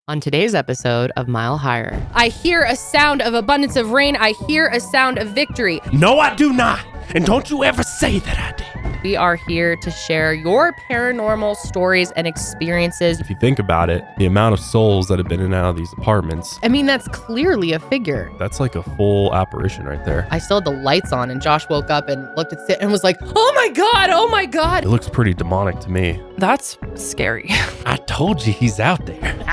On today's episode of Mile Higher. I hear a sound of abundance of rain. I hear a sound of victory. No, I do not. And don't you ever say that I did. We are here to share your paranormal stories and experiences. If you think about it, the amount of souls that have been in and out of these apartments, I mean, that's clearly a figure. that's like a full apparition right there. I still had the lights on and Josh woke up and looked at it and was like, oh my God, oh my God. It looks pretty demonic to me. That's scary. I told you he's out there.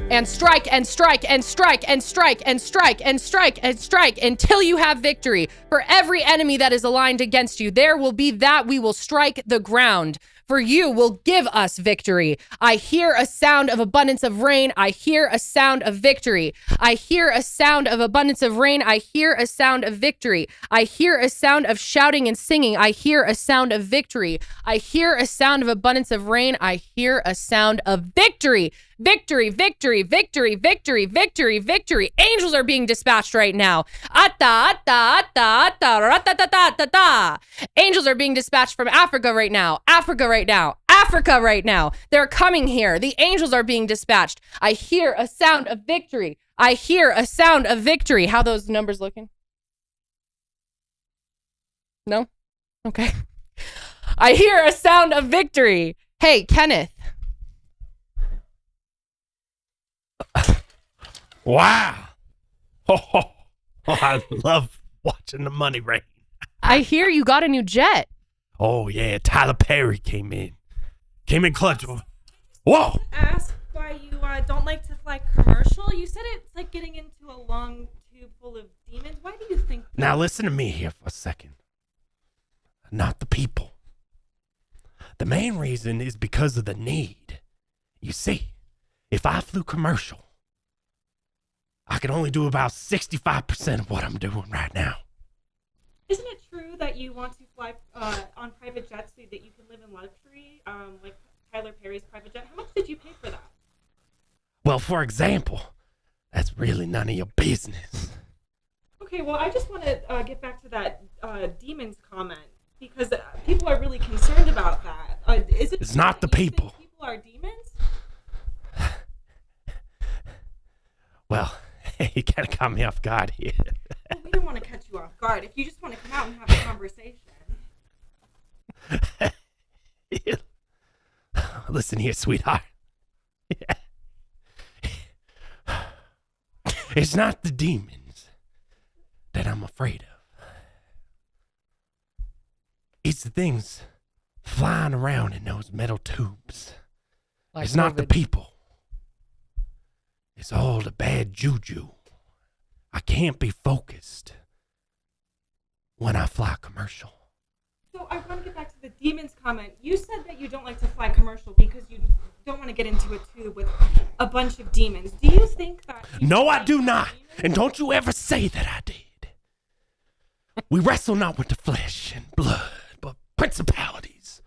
And strike and strike and strike and strike and strike and strike and strike until you have victory. For every enemy that is aligned against you, there will be that we will strike the ground. For you will give us victory. I hear a sound of abundance of rain. I hear a sound of victory. I hear a sound of abundance of rain. I hear a sound of victory. I hear a sound of shouting and singing. I hear a sound of victory. I hear a sound of abundance of rain. I hear a sound of victory. Victory, victory, victory, victory, victory, victory. Angels are being dispatched right now. Atta, atta, atta, atta, ratatatatata. Angels are being dispatched from Africa right now. Africa right now. Africa right now. They're coming here. The angels are being dispatched. I hear a sound of victory. I hear a sound of victory. How those numbers looking? No? Okay. I hear a sound of victory. Hey, Kenneth. Wow. Oh, I love watching the money rain. I hear you got a new jet. Oh, yeah. Tyler Perry came in. Came in clutch. Whoa. Ask why you don't like to fly commercial. You said it's like getting into a long tube full of demons. Why do you think that? Now listen to me here for a second. Not the people. The main reason is because of the need. You see, if I flew commercial, I could only do about 65% of what I'm doing right now. Isn't it true that you want to fly on private jets so that you can live in luxury, like Tyler Perry's private jet? How much did you pay for that? Well, for example, that's really none of your business. Okay, well, I just want to get back to that demons comment because people are really concerned about that. It's not the people. People are demons? Well, you kind of caught me off guard here. Well, we don't want to catch you off guard. If you just want to come out and have a conversation. Listen here, sweetheart. It's not the demons that I'm afraid of. It's the things flying around in those metal tubes. Like it's not the COVID. people. It's all the bad juju. I can't be focused when I fly commercial. So I want to get back to the demons comment. You said that you don't like to fly commercial because you don't want to get into a tube with a bunch of demons. Do you think that... No, I do not. And don't you ever say that I did. We wrestle not with the flesh and blood, but principalities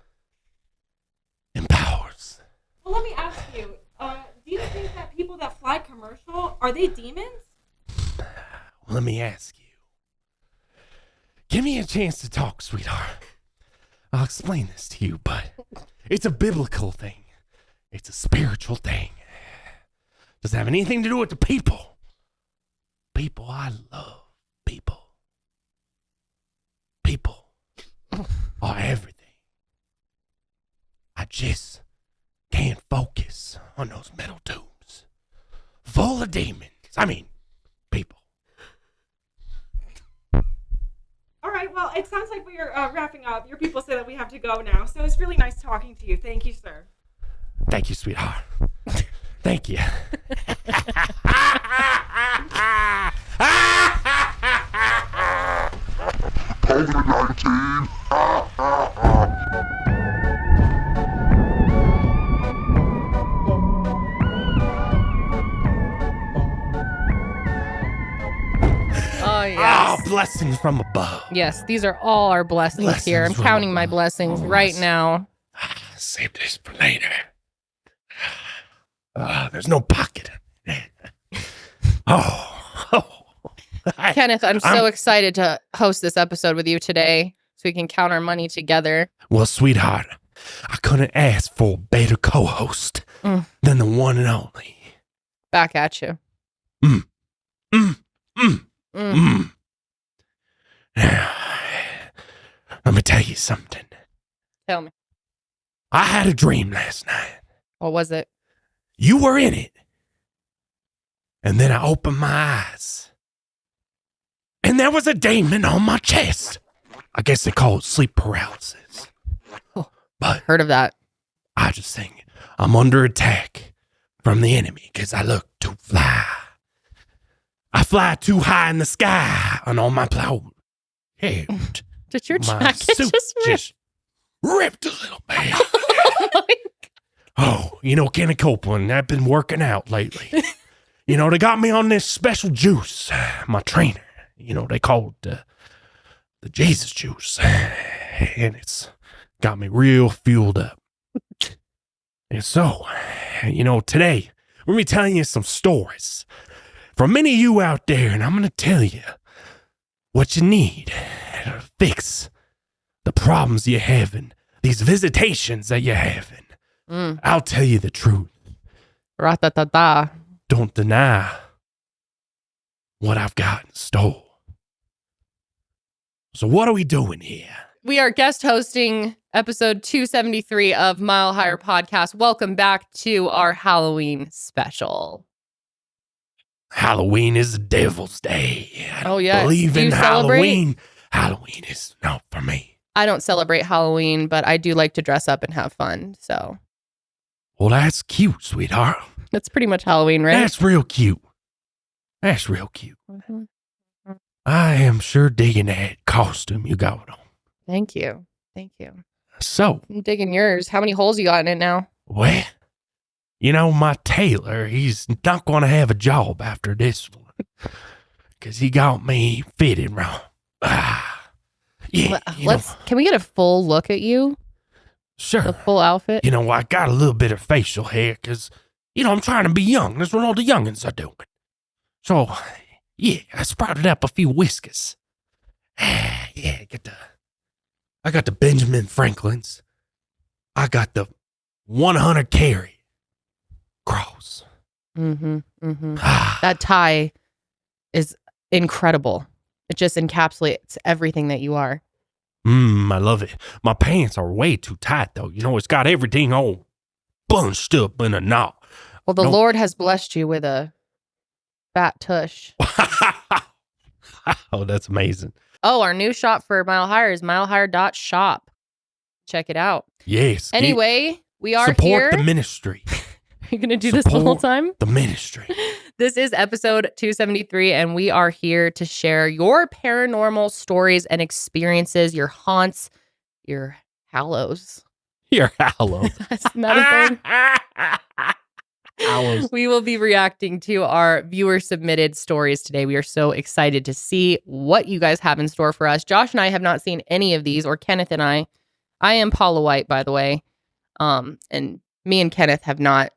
and powers. Well, let me ask you. Do you think that people that fly commercial, are they demons? Well, let me ask you. Give me a chance to talk, sweetheart. I'll explain this to you, but it's a biblical thing. It's a spiritual thing. Doesn't have anything to do with the people. People, I love people. People are everything. I just can't focus on those metal tubes full of demons. I mean, people. All right, well, it sounds like we are wrapping up. Your people say that we have to go now, so it's really nice talking to you. Thank you, sir. Thank you, sweetheart. Thank you. Oh, yes. Oh, bless blessings from above. Yes, these are all our blessings here. I'm Blessings from counting my above. blessings Oh, right yes. now. Save this for later. There's no pocket. Oh. Kenneth, I'm so excited to host this episode with you today so we can count our money together. Well, sweetheart, I couldn't ask for a better co-host than the one and only. Back at you. Let me tell you something. Tell me. I had a dream last night. What was it? You were in it. And then I opened my eyes. And there was a demon on my chest. I guess they call it sleep paralysis. But Heard of that. I just think I'm under attack from the enemy because I look too fly. I fly too high in the sky and on my plow. Head. Did your My jacket suit just rip? ripped a little bit. Oh, Kenneth Copeland, I've been working out lately. They got me on this special juice. My trainer, they call it the Jesus juice. And it's got me real fueled up. And so, today, we're going to be telling you some stories from many of you out there, and I'm going to tell you what you need to fix the problems you're having, these visitations that you're having. I'll tell you the truth. Ra-ta-ta-ta. Don't deny what I've got in store. So what are we doing here? We are guest hosting episode 273 of Mile Higher Podcast. Welcome back to our Halloween special. Halloween is the devil's day. I don't yeah. believe Do you in celebrate? Halloween. Halloween is not for me. I don't celebrate Halloween, but I do like to dress up and have fun. So Well, that's cute, sweetheart. that's pretty much Halloween, right? That's real cute. That's real cute. Mhm. I am sure digging that costume you got on. Thank you. Thank you. So, I'm digging yours. How many holes you got in it now? well, my tailor, he's not going to have a job after this one. Because he got me fitted wrong. Yeah, Can we get a full look at you? sure. The full outfit? I got a little bit of facial hair because, I'm trying to be young. That's what all the youngins are doing. So, yeah, I sprouted up a few whiskers. Yeah, I got the Benjamin Franklins. I got the 100 carry cross. That tie is incredible. It just encapsulates everything that you are. I love it. My pants are way too tight, though. It's got everything all bunched up in a knot. Well, the Lord has blessed you with a fat tush. Oh, that's amazing. Oh, our new shop for Mile Higher is milehigher.shop. Check it out. Yes. Anyway, we are support here. the ministry. You're going to do this the whole Support time? The ministry. This is episode 273, and we are here to share your paranormal stories and experiences, your haunts, your hallows. Your hallows. That's not a thing. Hallows. We will be reacting to our viewer submitted stories today. We are so excited to see what you guys have in store for us. Josh and I have not seen any of these, or Kenneth and I. I am Paula White, by the way. And me and Kenneth have not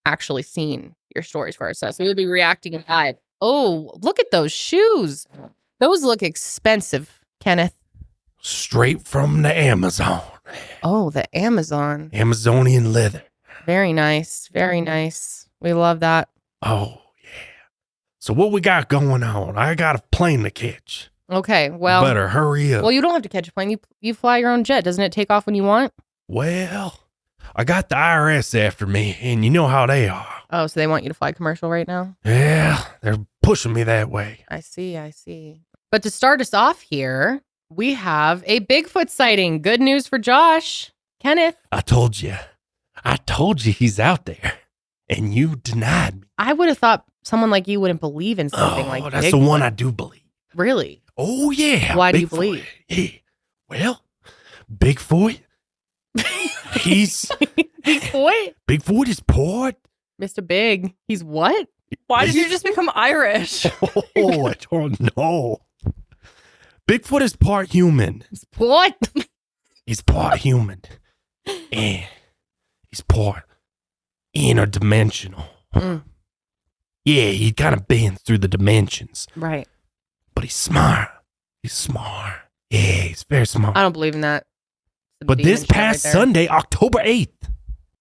actually seen your stories for ourselves. So we'll be reacting live. Oh, look at those shoes. Those look expensive, Kenneth. Straight from the Amazon. Oh, the Amazon. Amazonian leather. Very nice. Very nice. We love that. Oh, yeah. So what we got going on? I got a plane to catch. Okay, well. Better hurry up. Well, you don't have to catch a plane. You fly your own jet. Doesn't it take off when you want? Well, I got the IRS after me, and you know how they are. Oh, so they want you to fly commercial right now? Yeah, they're pushing me that way. I see. But to start us off here, we have a Bigfoot sighting. Good news for Josh. Kenneth. I told you he's out there, and you denied me. I would have thought someone like you wouldn't believe in something like that's Bigfoot. the one I do believe. Really? Oh, yeah. Why do you Bigfoot. believe? Yeah. Well, Bigfoot, he's... Bigfoot? Bigfoot is part. Mr. Big. He's what? Why did you just become Irish? Oh, I don't know. Bigfoot is part human. What? He's part human. And he's part interdimensional. Yeah, he kind of bends through the dimensions. Right. But he's smart. He's smart. Yeah, he's very smart. I don't believe in that. But this past Sunday, October 8th,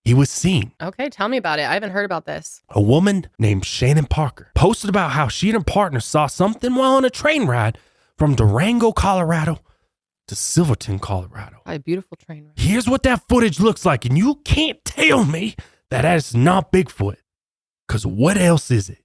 he was seen. Okay, tell me about it. I haven't heard about this. A woman named Shannon Parker posted about how she and her partner saw something while on a train ride from Durango, Colorado to Silverton, Colorado. A beautiful train ride. Here's what that footage looks like, and you can't tell me that is not Bigfoot. Because what else is it?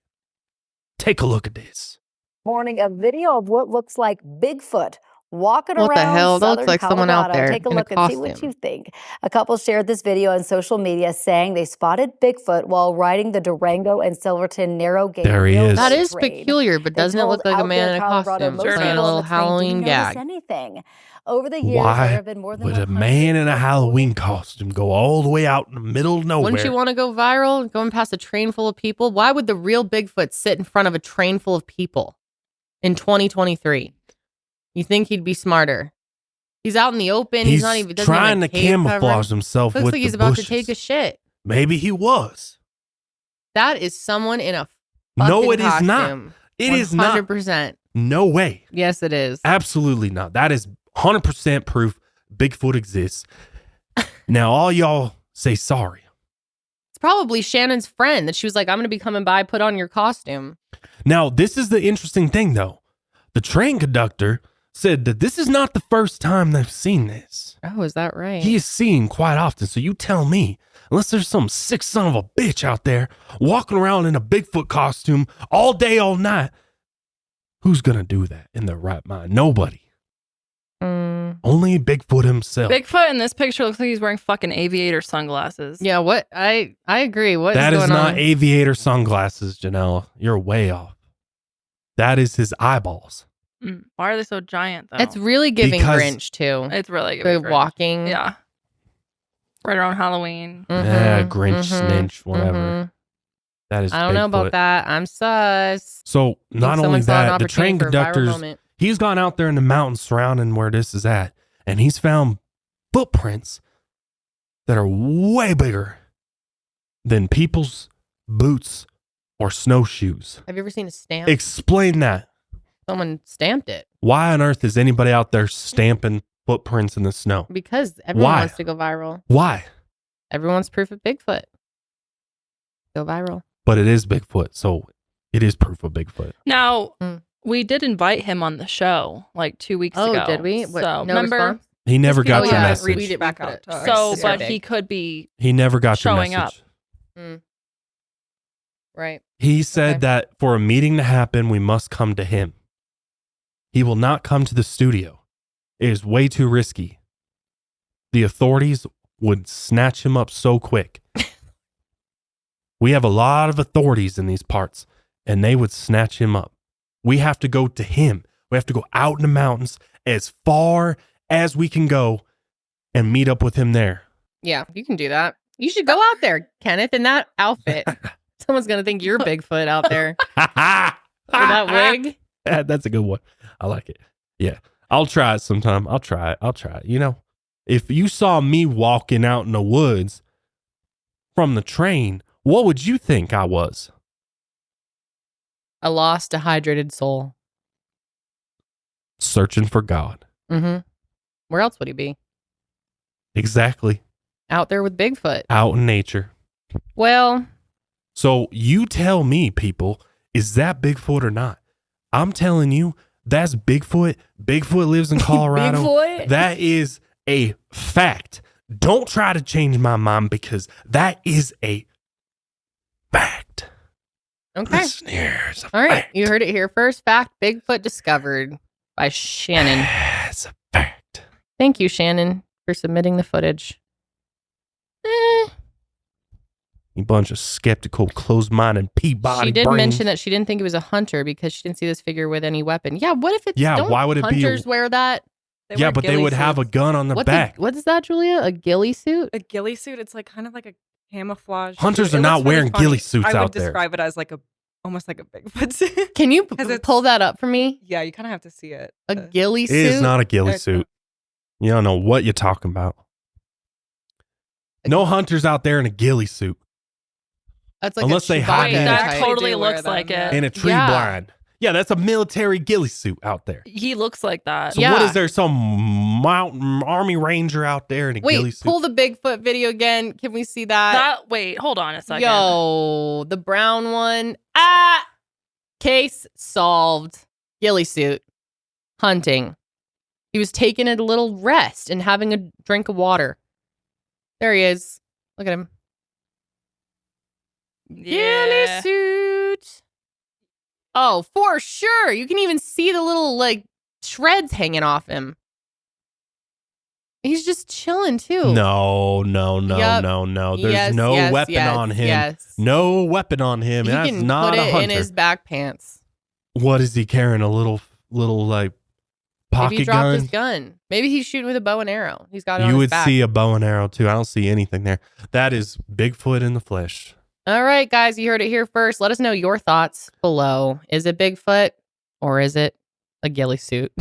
Take a look at this. Morning, a video of what looks like Bigfoot walking What around the hell? That looks southern like someone out Colorado. there Take a in a look and see what costume. you think. A couple shared this video on social media saying they spotted Bigfoot while riding the Durango and Silverton narrow gauge. There he is. That is train. peculiar, but They doesn't it told look like a man in a Outdoor costume Colorado playing a most little people on the train Halloween didn't gag? notice anything. Over the years, Why there have been more than would a 100 man in a Halloween costume go all the way out in the middle of nowhere? Wouldn't you want to go viral going past a train full of people? Why would the real Bigfoot sit in front of a train full of people in 2023? You think he'd be smarter? He's out in the open. He's not even doesn't trying even to have a cave camouflage covering. himself Looks with like the he's about bushes. to take a shit. Maybe he was. That is someone in a No, fucking it is not. costume. It is not. 100%. No way. Yes, it is. Absolutely not. That is 100% proof Bigfoot exists. Now, all y'all say sorry. It's probably Shannon's friend that she was like, I'm going to be coming by, put on your costume. Now, this is the interesting thing, though. The train conductor said that this is not the first time they've seen this. Oh, is that right? He is seen quite often. So you tell me, unless there's some sick son of a bitch out there walking around in a Bigfoot costume all day, all night, who's going to do that in their right mind? Nobody. Only Bigfoot himself. Bigfoot in this picture looks like he's wearing fucking aviator sunglasses. Yeah, what? I agree. What That is is going not on? aviator sunglasses, Janelle. You're way off. That is his eyeballs. Why are they so giant though? It's really giving Because- Grinch too. It's really The good. walking. Yeah. Right around Halloween. Yeah, Grinch, snitch, whatever. mhm. That is I don't know about Bigfoot. that. I'm sus. So not Think only someone saw an that, the train opportunity for a viral conductors, moment. he's gone out there in the mountains surrounding where this is at, and he's found footprints that are way bigger than people's boots or snowshoes. Have you ever seen a stamp? Explain that. Someone stamped it Why on earth is anybody out there stamping footprints in the snow? because everyone Why? wants to go viral. Why? Everyone wants proof of Bigfoot. Go viral. But it is Bigfoot, so it is proof of Bigfoot. Now, Mm. we did invite him on the show like 2 weeks Oh, ago. did we? What, So no remember? response? He never got Oh, your yeah, message. read it back out to us. So, So, but but he could be. He never got your showing message. up. Right. He said Okay. that for a meeting to happen, we must come to him. He will not come to the studio. It is way too risky. The authorities would snatch him up so quick. We have a lot of authorities in these parts, and they would snatch him up. We have to go to him. We have to go out in the mountains as far as we can go and meet up with him there. Yeah, you can do that. You should go out there, Kenneth, in that outfit. Someone's going to think you're Bigfoot out there. With that wig. That's a good one. I like it. Yeah. I'll try it sometime. I'll try it. You know, if you saw me walking out in the woods from the train, what would you think I was? A lost, dehydrated soul. Searching for God. Mm-hmm. Where else would he be? Exactly. Out there with Bigfoot. Out in nature. Well, So you tell me, people, is that Bigfoot or not? I'm telling you, that's Bigfoot. Bigfoot lives in Colorado. Bigfoot? That is a fact. Don't try to change my mind because that is a fact. okay. Listen here, it's a All right. fact. You heard it here first. Fact, Bigfoot discovered by Shannon. It's a fact. Thank you, Shannon, for submitting the footage. You bunch of skeptical, closed-minded, Peabody She did brains. mention that she didn't think it was a hunter because she didn't see this figure with any weapon. Yeah, what if it's Yeah, don't why would it be a- hunters wear that? Yeah, wear but they ghillie would have a suits. gun on their back. What is that, Julia? A ghillie suit? A ghillie suit, it's like kind of like a camouflage. Hunters suit. are It not looks really wearing funny. ghillie suits I would out there. describe it as like a almost like a Bigfoot suit. Can you 'Cause it's- pull that up for me? Yeah, you kind of have to see it. A ghillie It suit? is not a ghillie It's suit. You don't know what you're talking about. No hunters out there in a ghillie suit. That's like Unless a they Chewbacca hide in it. That type. totally They do wear looks them, like yeah. it. In a tree Yeah. blind. Yeah, that's a military ghillie suit out there. He looks like that. So Yeah. what is there? Some mountain army ranger out there in a ghillie Wait, suit? pull the Bigfoot video again. Can we see that? Wait, hold on a second. Yo, the brown one. Case solved. Ghillie suit. Hunting. He was taking a little rest and having a drink of water. There he is. Look at him. Ghillie Yeah. suit. Oh, for sure. You can even see the little like shreds hanging off him. He's just chilling too. No. Yep. There's Yes, no yes, weapon yes, on him. Yes. No weapon on him. He That's can not put a it hunter. in his back pants. What is he carrying? A little like Maybe pocket he dropped gun? his gun. Maybe he's shooting with a bow and arrow. He's got it on You his would back. see a bow and arrow too. I don't see anything there. That is Bigfoot in the flesh. All right, guys, you heard it here first. Let us know your thoughts below. Is it Bigfoot or is it a ghillie suit?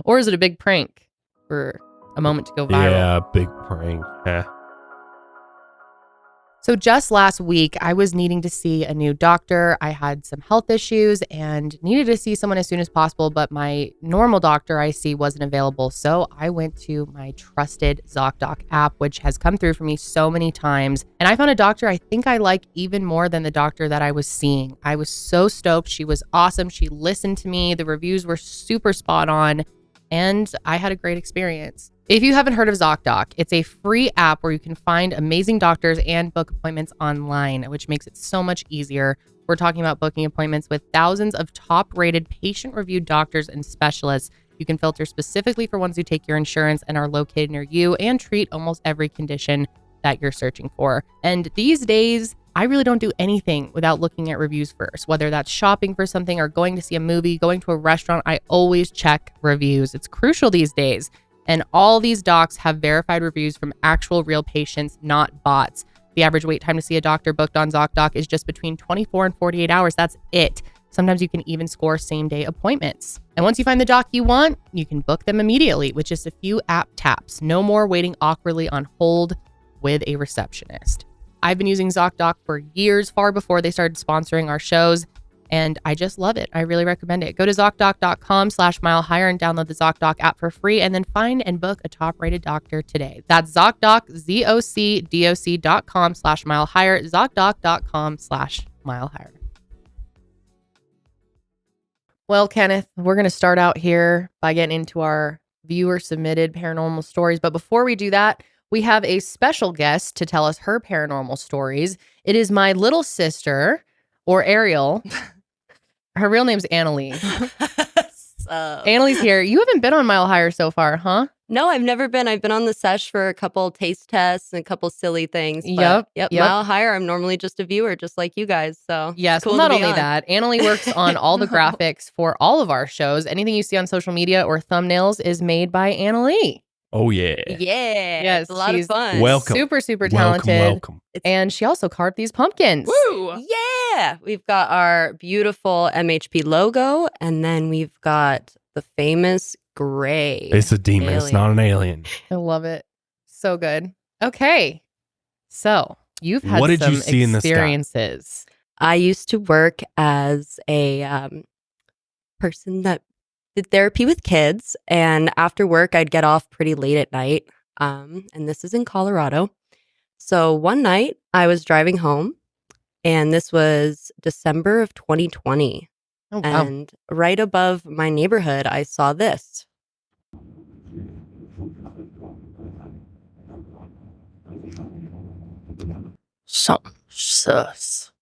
Or is it a big prank for a moment to go viral? Yeah, big prank. Yeah. So just last week, I was needing to see a new doctor. I had some health issues and needed to see someone as soon as possible, but my normal doctor I see wasn't available. So I went to my trusted ZocDoc app, which has come through for me so many times. And I found a doctor I think I like even more than the doctor that I was seeing. I was so stoked. She was awesome. She listened to me. The reviews were super spot on. And I had a great experience. If you haven't heard of ZocDoc, it's a free app where you can find amazing doctors and book appointments online, which makes it so much easier. We're talking about booking appointments with thousands of top-rated patient-reviewed doctors and specialists. You can filter specifically for ones who take your insurance and are located near you and treat almost every condition that you're searching for. And these days, I really don't do anything without looking at reviews first, whether that's shopping for something or going to see a movie, going to a restaurant. I always check reviews. It's crucial these days. And all these docs have verified reviews from actual real patients, not bots. The average wait time to see a doctor booked on ZocDoc is just between 24 and 48 hours. That's it. Sometimes you can even score same-day appointments. And once you find the doc you want, you can book them immediately with just a few app taps. No more waiting awkwardly on hold with a receptionist. I've been using ZocDoc for years, far before they started sponsoring our shows, and I just love it. I really recommend it. Go to ZocDoc.com/milehigher and download the ZocDoc app for free, and then find and book a top-rated doctor today. That's ZocDoc, ZocDoc.com/milehigher, ZocDoc.com/milehigher. Well, Kenneth, we're going to start out here by getting into our viewer-submitted paranormal stories, but before we do that, we have a special guest to tell us her paranormal stories. It is my little sister, or Ariel. Her real name's Annalie. Annalie's here. You haven't been on Mile Higher so far, huh? No, I've never been. I've been on the sesh for a couple taste tests and a couple silly things. Yep. Mile Higher, I'm normally just a viewer, just like you guys. So Yes, it's cool well, not to be only on. that, Annalie works on all the graphics for all of our shows. Anything you see on social media or thumbnails is made by Annalie. Oh yeah. Yeah, Yes, it's a lot of she's fun. Welcome. Super, super talented. Welcome. And she also carved these pumpkins. Woo! Yeah, we've got our beautiful MHP logo, and then we've got the famous gray. It's a demon. It's alien. not an alien. I love it. So good. Okay. So you've had What did some you see in the sky? experiences. I used to work as a person that did therapy with kids, and after work, I'd get off pretty late at night. And this is in Colorado. So one night, I was driving home, and this was December of 2020. Oh, wow. And right above my neighborhood, I saw this. Something sus.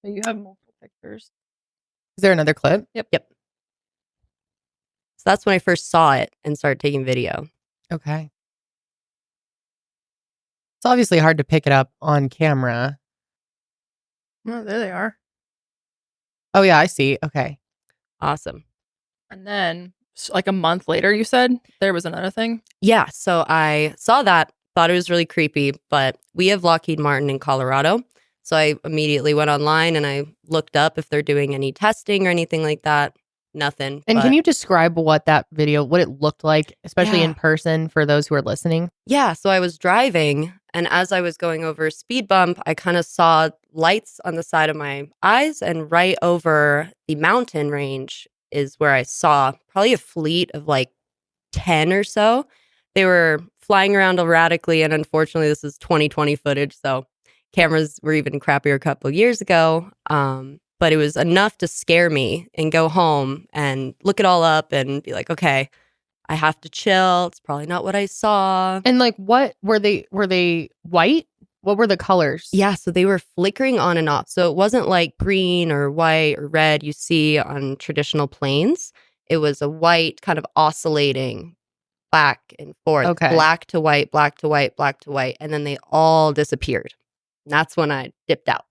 You have multiple pictures. Is there another clip? Yep. So that's when I first saw it and started taking video. Okay. It's obviously hard to pick it up on camera. Oh, there they are. Oh, yeah, I see. Okay. Awesome. And then, like a month later, you said there was another thing. Yeah, so I saw that, thought it was really creepy, but we have Lockheed Martin in Colorado. So I immediately went online and I looked up if they're doing any testing or anything like that. Nothing. And but- can you describe what it looked like, especially in person for those who are listening? Yeah, so I was driving, and as I was going over a speed bump, I kind of saw lights on the side of my eyes, and right over the mountain range is where I saw probably a fleet of like 10 or so. They were flying around erratically, and unfortunately, this is 2020 footage, so cameras were even crappier a couple of years ago. But it was enough to scare me and go home and look it all up and be like, okay, I have to chill. It's probably not what I saw. And like, what were they? Were they white? What were the colors? Yeah, so they were flickering on and off. So it wasn't like green or white or red you see on traditional planes. It was a white kind of oscillating back and forth. Okay. Black to white, black to white, black to white. And then they all disappeared. And that's when I dipped out.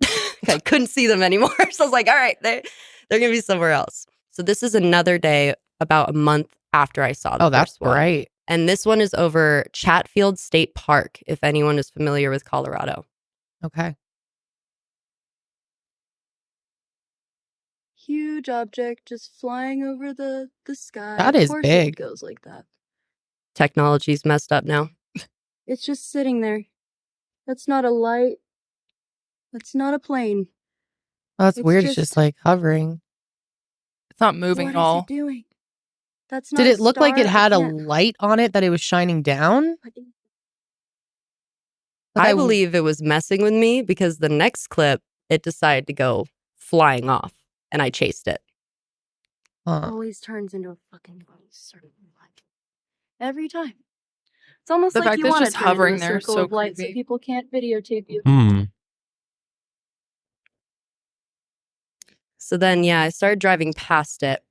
I couldn't see them anymore. So I was like, all right, they're going to be somewhere else. So this is another day about a month after I saw the that's first one. right. And this one is over Chatfield State Park, if anyone is familiar with Colorado. Okay. Huge object just flying over the sky. That is big. It goes like that. Technology's messed up now. It's just sitting there. That's not a light. That's not a plane. Oh, that's It's weird. It's just- just like hovering. It's not moving at What is all. it doing? That's not Did a it look like it star. had I a can't- light on it that it was shining down? Like I believe it was messing with me because the next clip, it decided to go flying off and I chased it. Always turns into a fucking circle. Every time. It's almost The like fact you that it's want just to turn into hovering a there is circle so of light so creepy. people can't videotape you. So then, yeah, I started driving past it.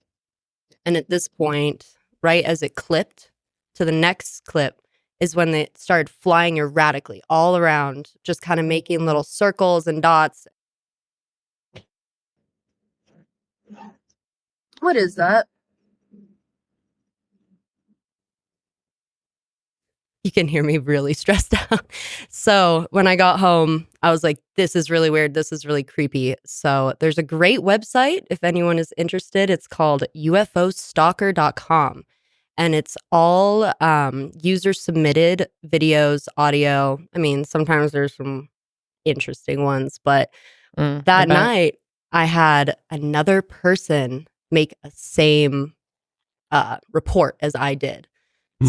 And at this point, right as it clipped to the next clip is when they started flying erratically all around, just kind of making little circles and dots. What is that? You can hear me really stressed out. So when I got home, I was like, this is really weird. This is really creepy. So there's a great website if anyone is interested. It's called UFOstalker.com. And it's all user submitted videos, audio. I mean, sometimes there's some interesting ones, but that night I had another person make a same report as I did.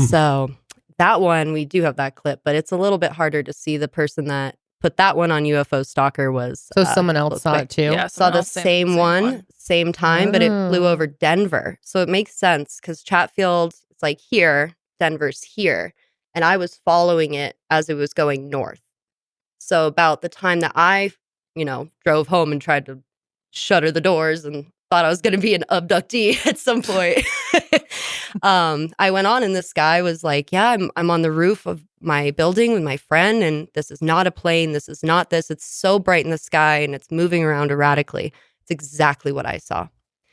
So that one, we do have that clip, but it's a little bit harder to see. The person that put that one on UFO Stalker was So someone else close saw by. it too? Yeah, Saw someone the else same one, same time, but it flew over Denver. So it makes sense because Chatfield, it's like here, Denver's here. And I was following it as it was going north. So about the time that I, drove home and tried to shutter the doors and thought I was going to be an abductee at some point. I went on and this guy was like, yeah, I'm on the roof of my building with my friend and this is not a plane. This is not this. It's so bright in the sky and it's moving around erratically. It's exactly what I saw.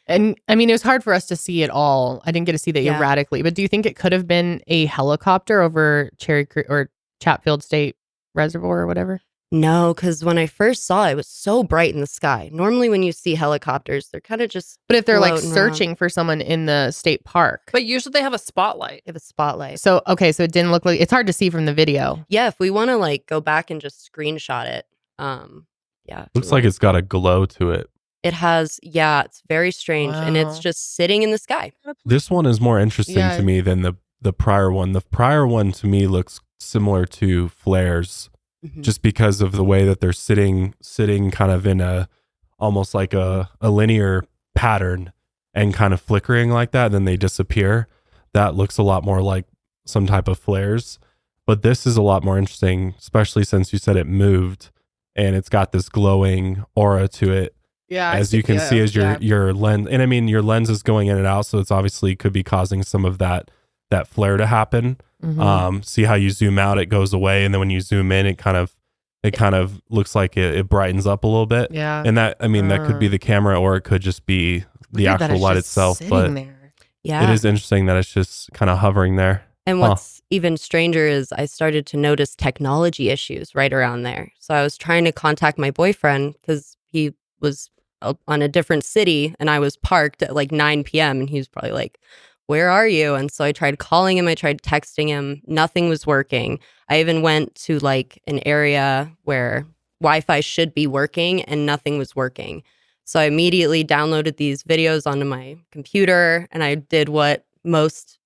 And I mean, it was hard for us to see it all. I didn't get to see that Yeah. erratically, but do you think it could have been a helicopter over Cherry Creek or Chatfield State Reservoir or whatever? No, because when I first saw it, it was so bright in the sky. Normally when you see helicopters, they're kind of just But if they're like floating searching for someone in the state park. But usually they have a spotlight. They have a spotlight. So, okay, so it didn't look like, it's hard to see from the video. Yeah, if we want to like go back and just screenshot it, yeah. Looks like it's got a glow to it. It has, yeah, it's very strange. And it's Wow. just sitting in the sky. This one is more interesting Yeah. to me than the prior one. The prior one to me looks similar to flares, Mhm. just because of the way that they're sitting kind of in almost like a linear pattern and kind of flickering like that. Then they disappear. That looks a lot more like some type of flares. But this is a lot more interesting, especially since you said it moved and it's got this glowing aura to it. Yeah. As you can see as your lens, and I mean your lens is going in and out, so it's obviously could be causing some of that flare to happen. Mhm. See how you zoom out, it goes away, and then when you zoom in, it kind of looks like it brightens up a little bit. Yeah. And that, I mean, that could be the camera, or it could just be the Weird that actual it's light just itself. sitting But there. Yeah. it is interesting that it's just kind of hovering there. And what's even stranger is I started to notice technology issues right around there. So I was trying to contact my boyfriend because he was on a different city and I was parked at like 9 p.m. and he was probably like, where are you? And so I tried calling him. I tried texting him. Nothing was working. I even went to like an area where Wi-Fi should be working and nothing was working. So I immediately downloaded these videos onto my computer and I did what most,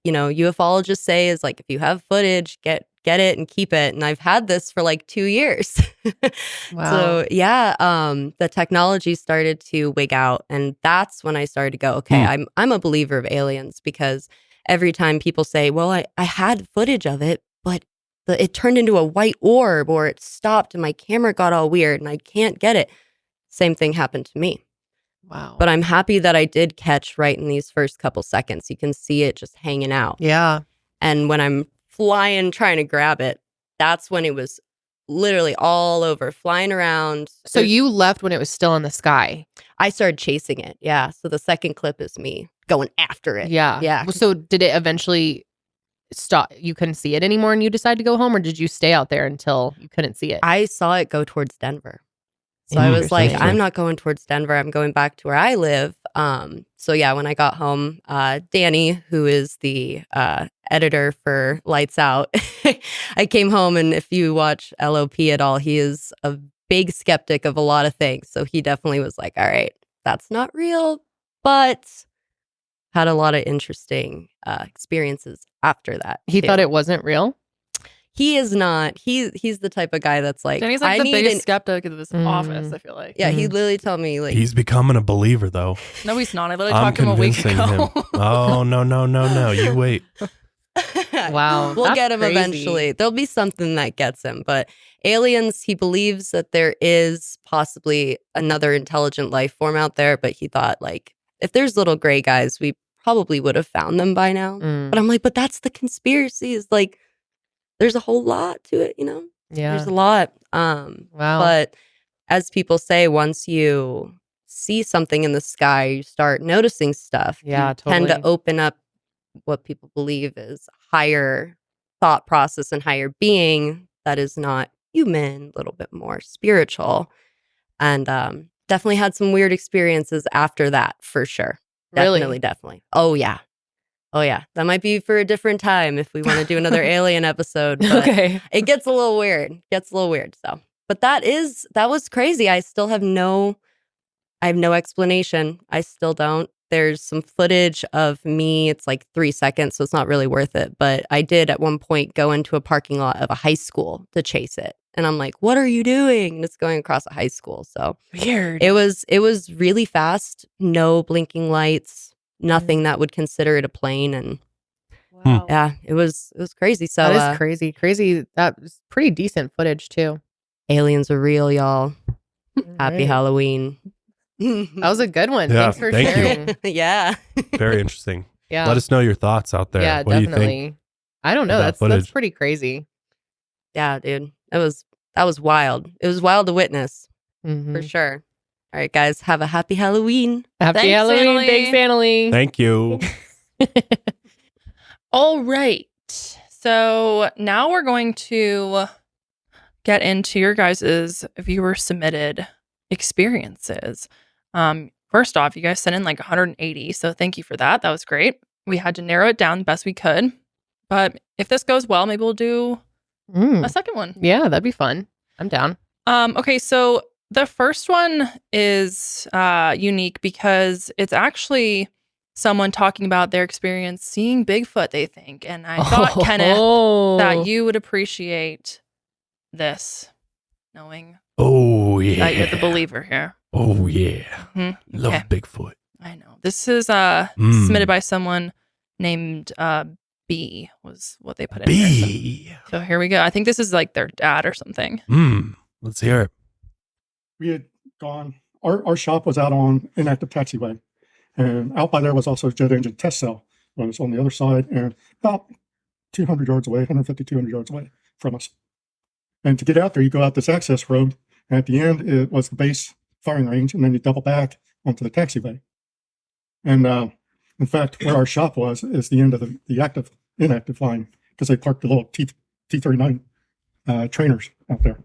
ufologists say is like, if you have footage, get it and keep it. And I've had this for like 2 years. Wow. So yeah, the technology started to wig out. And that's when I started to go, okay, I'm a believer of aliens, because every time people say, well, I had footage of it, but it turned into a white orb or it stopped and my camera got all weird and I can't get it. Same thing happened to me. Wow. But I'm happy that I did catch right in these first couple seconds. You can see it just hanging out. Yeah. And when I'm flying, trying to grab it, that's when it was literally all over, flying around. So you left when it was still in the sky. I started chasing it. Yeah. So the second clip is me going after it. Yeah. Yeah. So did it eventually stop? You couldn't see it anymore and you decided to go home, or did you stay out there until you couldn't see it? I saw it go towards Denver. So I was like, Interesting. I'm not going towards Denver. I'm going back to where I live. So yeah, when I got home, Danny, who is the editor for Lights Out, I came home, and if you watch LOP at all, he is a big skeptic of a lot of things. So he definitely was like, all right, that's not real, but had a lot of interesting experiences after that. He too. thought it wasn't real? He is not. He's the type of guy that's like, Danny's like I the need biggest an skeptic of this office, I feel like. Yeah, he literally told me like He's becoming a believer, though. No, he's not. I literally I'm talked to him a week convincing ago. him. Oh, no. You wait. Wow. We'll that's get him crazy. eventually. There'll be something that gets him. But aliens, he believes that there is possibly another intelligent life form out there. But he thought, like, if there's little gray guys, we probably would have found them by now. Mm. But I'm like, but that's the conspiracy. Is like, there's a whole lot to it, Yeah. There's a lot. Wow. But as people say, once you see something in the sky, you start noticing stuff. Yeah, you tend to totally. open up what people believe is higher thought process and higher being that is not human, a little bit more spiritual. And definitely had some weird experiences after that, for sure. Really? Definitely. Oh, yeah. That might be for a different time if we want to do another alien episode. But Okay. it gets a little weird. So, but that was crazy. I still have no explanation. I still don't. There's some footage of me. It's like 3 seconds, so it's not really worth it. But I did at one point go into a parking lot of a high school to chase it. And I'm like, what are you doing? And it's going across a high school. So Weird. it was really fast. No blinking lights, nothing that would consider it a plane. And Wow. yeah, it was crazy. So That is crazy. Crazy. That was pretty decent footage too. aliens are real, y'all. Happy Right. Halloween. That was a good one. Yeah, Thanks for thank you. sharing. Yeah. Very interesting. Yeah. Let us know your thoughts out there. Yeah, What do you definitely. think? I don't know. of that That's footage? pretty crazy. Yeah, dude. That was wild. It was wild to witness, Mhm. for sure. All right, guys, have a happy Halloween. Happy Thanks, Halloween. Stanley. Thanks, Stanley. Thank you. All right. So now we're going to get into your guys' viewer submitted experiences. First off, you guys sent in like 180. So thank you for that. That was great. We had to narrow it down the best we could. But if this goes well, maybe we'll do Mm. a second one. Yeah, that'd be fun. I'm down. Okay, so the first one is unique because it's actually someone talking about their experience seeing Bigfoot, they think. And I thought, Kenneth, that you would appreciate this, knowing Oh, yeah. that you're the believer here. Oh, yeah. Mhm. Love Okay. Bigfoot. I know. This is submitted by someone named B, was what they put in here. B. So here we go. I think this is like their dad or something. Let's hear it. We had gone, our shop was out on inactive taxiway, and out by there was also a jet engine test cell. It was on the other side and about 200 yards away, 150, 200 yards away from us. And to get out there, you go out this access road, and at the end, it was the base firing range, and then you double back onto the taxiway. And in fact, where our shop was is the end of the active inactive line because they parked the little T-39 trainers out there,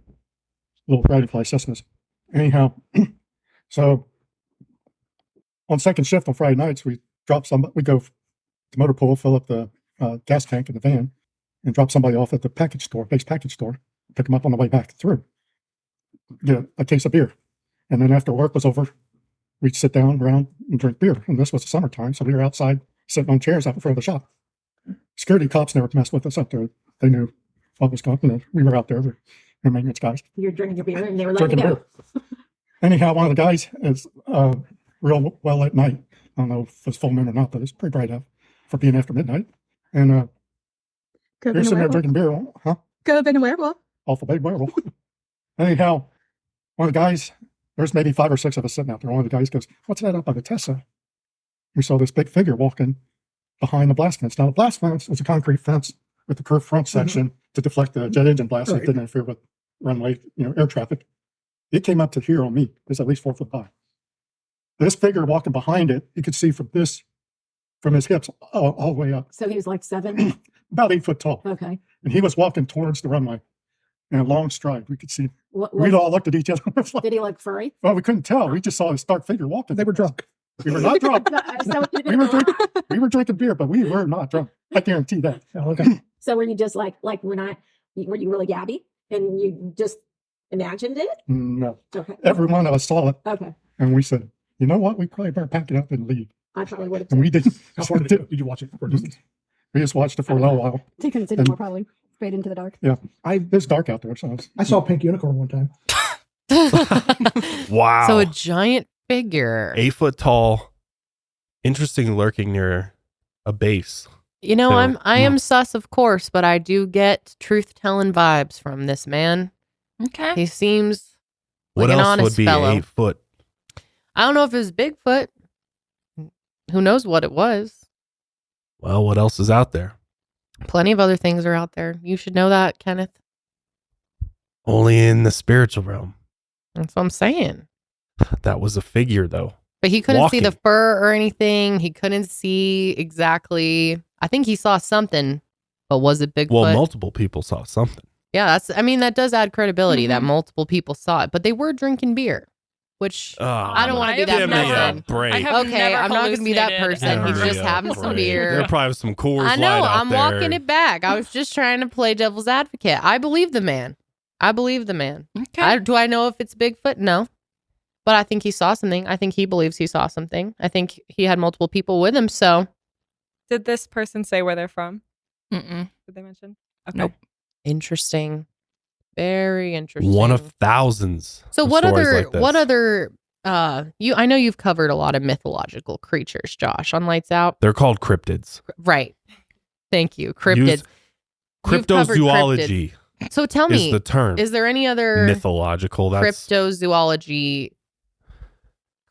little dragonfly Cessnas. Anyhow, so on second shift on Friday nights, we go to motor pool, fill up the gas tank in the van, and drop somebody off at the base package store, pick them up on the way back through, get a case of beer. And then after work was over, we'd sit down around and drink beer. And this was the summertime, so we were outside sitting on chairs out in front of the shop. Security cops never messed with us up there. They knew what was going on. We were out there, the maintenance guys. You're drinking your beer and they were letting you go. Anyhow, one of the guys is real well at night. I don't know if it was full moon or not, but it's pretty bright out for being after midnight. And you're sitting there drinking beer, huh? Could have been a werewolf. Awful big werewolf. Anyhow, one of the guys, there's maybe 5 or 6 of us sitting out there. One of the guys goes, "What's that up by the Tesla?" We saw this big figure walking behind the blast fence. Now, the blast fence was a concrete fence with the curved front section to deflect the jet engine blast so it didn't interfere with runway, air traffic. It came up to here on me. It's at least 4 foot high. This figure walking behind it, you could see from his hips all the way up. So he was like 7? About 8 foot tall. Okay. And he was walking towards the runway in a long stride. We could see. We'd all looked at each other. Did he look furry? Well, we couldn't tell. We just saw this dark figure walking. They were drunk. We were not drunk. we were drinking beer, but we were not drunk. I guarantee that. Okay. So were you just like were you really Gabby and you just imagined it? No. Okay. Every one of us saw it. Okay. And we said, you know what? We probably better pack it up and leave. I probably would have. And we didn't. How far did you watch it for distance? We just watched it for a little while. He couldn't see anymore, probably. Straight into the dark. Yeah. It's dark out there. So I saw a pink unicorn one time. Wow. So a giant figure. 8 foot tall, interesting, lurking near a base. You know, So, I am sus, of course, but I do get truth-telling vibes from this man. Okay. He seems like What an else honest would be fellow. 8 foot? I don't know if it was Bigfoot. Who knows what it was? Well, what else is out there? Plenty of other things are out there. You should know that, Kenneth. Only in the spiritual realm. That's what I'm saying. That was a figure, though. But he couldn't see the Walking. fur or anything. He couldn't see exactly. I think he saw something, but was it Bigfoot? Well, multiple people saw something. Yeah, that does add credibility that multiple people saw it, but they were drinking beer, which I don't want to be that Give me a person. break. Okay, I'm not going to be that person. He's just having some beer. There are probably some Coors I know. Light out I'm there. walking it back. I was just trying to play devil's advocate. I believe the man. Okay. Do I know if it's Bigfoot? No. But I think he saw something. I think he believes he saw something. I think he had multiple people with him. So Did this person say where they're from? Mm-mm. Did they mention? Okay. Nope. interesting. Very interesting. One of thousands. So of what stories other like this. what other I know you've covered a lot of mythological creatures, Josh, on Lights Out. They're called cryptids. Right. Thank you. Cryptids. You've covered Cryptozoology So tell is me, the term. is there any other Mythological. That's cryptozoology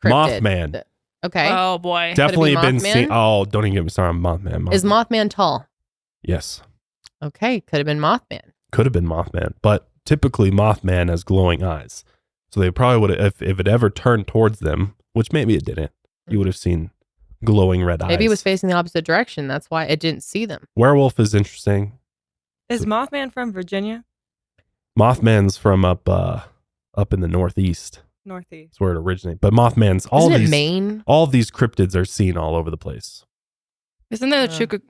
cryptid? Mothman. Okay. Oh boy. Definitely been Mothman? seen. Oh, don't even get me started on Mothman. Is Mothman tall? Yes. Okay. Could have been Mothman. Could have been Mothman, but typically Mothman has glowing eyes. So they probably would have, if it ever turned towards them, which maybe it didn't, you would have seen glowing red eyes. Maybe it was facing the opposite direction. That's why it didn't see them. Werewolf is interesting. Is Mothman from Virginia? Mothman's from up in the northeast. Northeast. That's where it originated. But Mothman's Isn't it Maine? all of these cryptids are seen all over the place. Isn't that a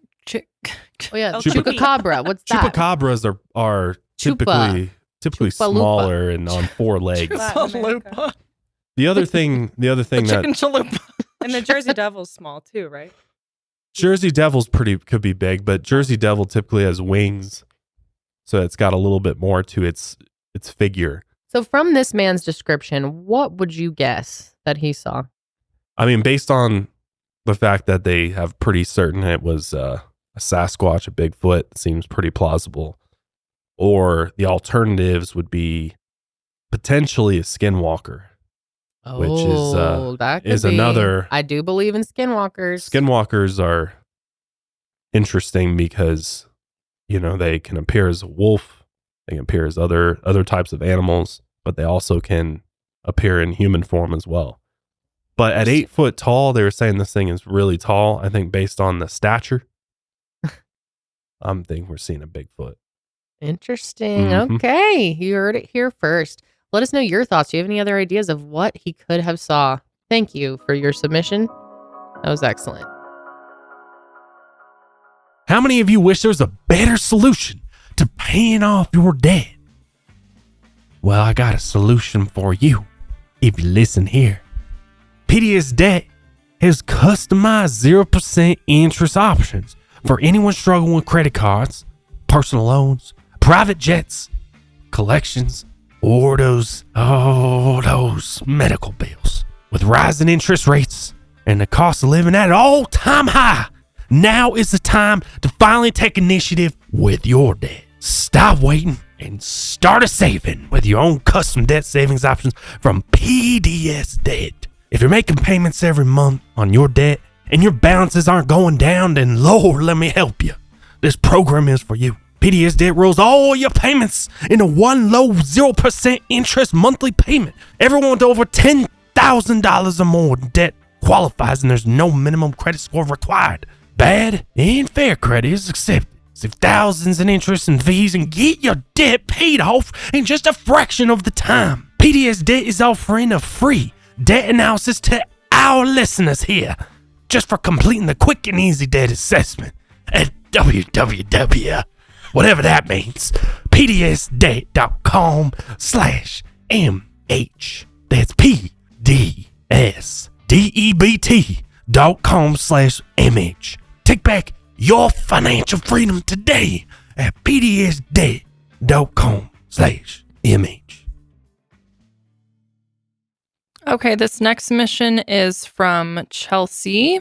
Oh yeah, El chupacabra. What's that? Chupacabras are typically Chupalupa. smaller and on 4 legs. Latin America. The other thing that chicken chalupa. And the Jersey Devil's small too, right? Jersey Devil's could be big, but Jersey Devil typically has wings, so it's got a little bit more to its figure. So from this man's description, what would you guess that he saw? I mean, based on the fact that they have pretty certain it was a Sasquatch, a Bigfoot, seems pretty plausible. Or the alternatives would be potentially a skinwalker. Which that could is be. another- I do believe in skinwalkers. Skinwalkers are interesting because, they can appear as a wolf, they can appear as other types of animals, but they also can appear in human form as well. But at 8 foot tall, they were saying this thing is really tall, I think based on the stature. I'm thinking we're seeing a Bigfoot. Interesting. Mhm. Okay. You heard it here first. Let us know your thoughts. Do you have any other ideas of what he could have saw? Thank you for your submission. That was excellent. How many of you wish there was a better solution to paying off your debt? Well, I got a solution for you. If you listen here, PDS Debt has customized 0% interest options for anyone struggling with credit cards, personal loans, private jets, collections, or those medical bills. With rising interest rates and the cost of living at an all-time high, now is the time to finally take initiative with your debt. Stop waiting and start a saving with your own custom debt savings options from PDS Debt. If you're making payments every month on your debt and your balances aren't going down, then Lord, let me help you. This program is for you. PDS Debt rolls all your payments into one low 0% interest monthly payment. Everyone with over $10,000 or more in debt qualifies, and there's no minimum credit score required. Bad and fair credit is accepted. Save thousands in interest and fees and get your debt paid off in just a fraction of the time. PDS Debt is offering a free debt analysis to our listeners here, just for completing the quick and easy debt assessment at whatever that means, pdsdebt.com/MH. That's pdsdebt.com/MH. Take back your financial freedom today at pdsdebt.com/MH. Okay, this next submission is from Chelsea.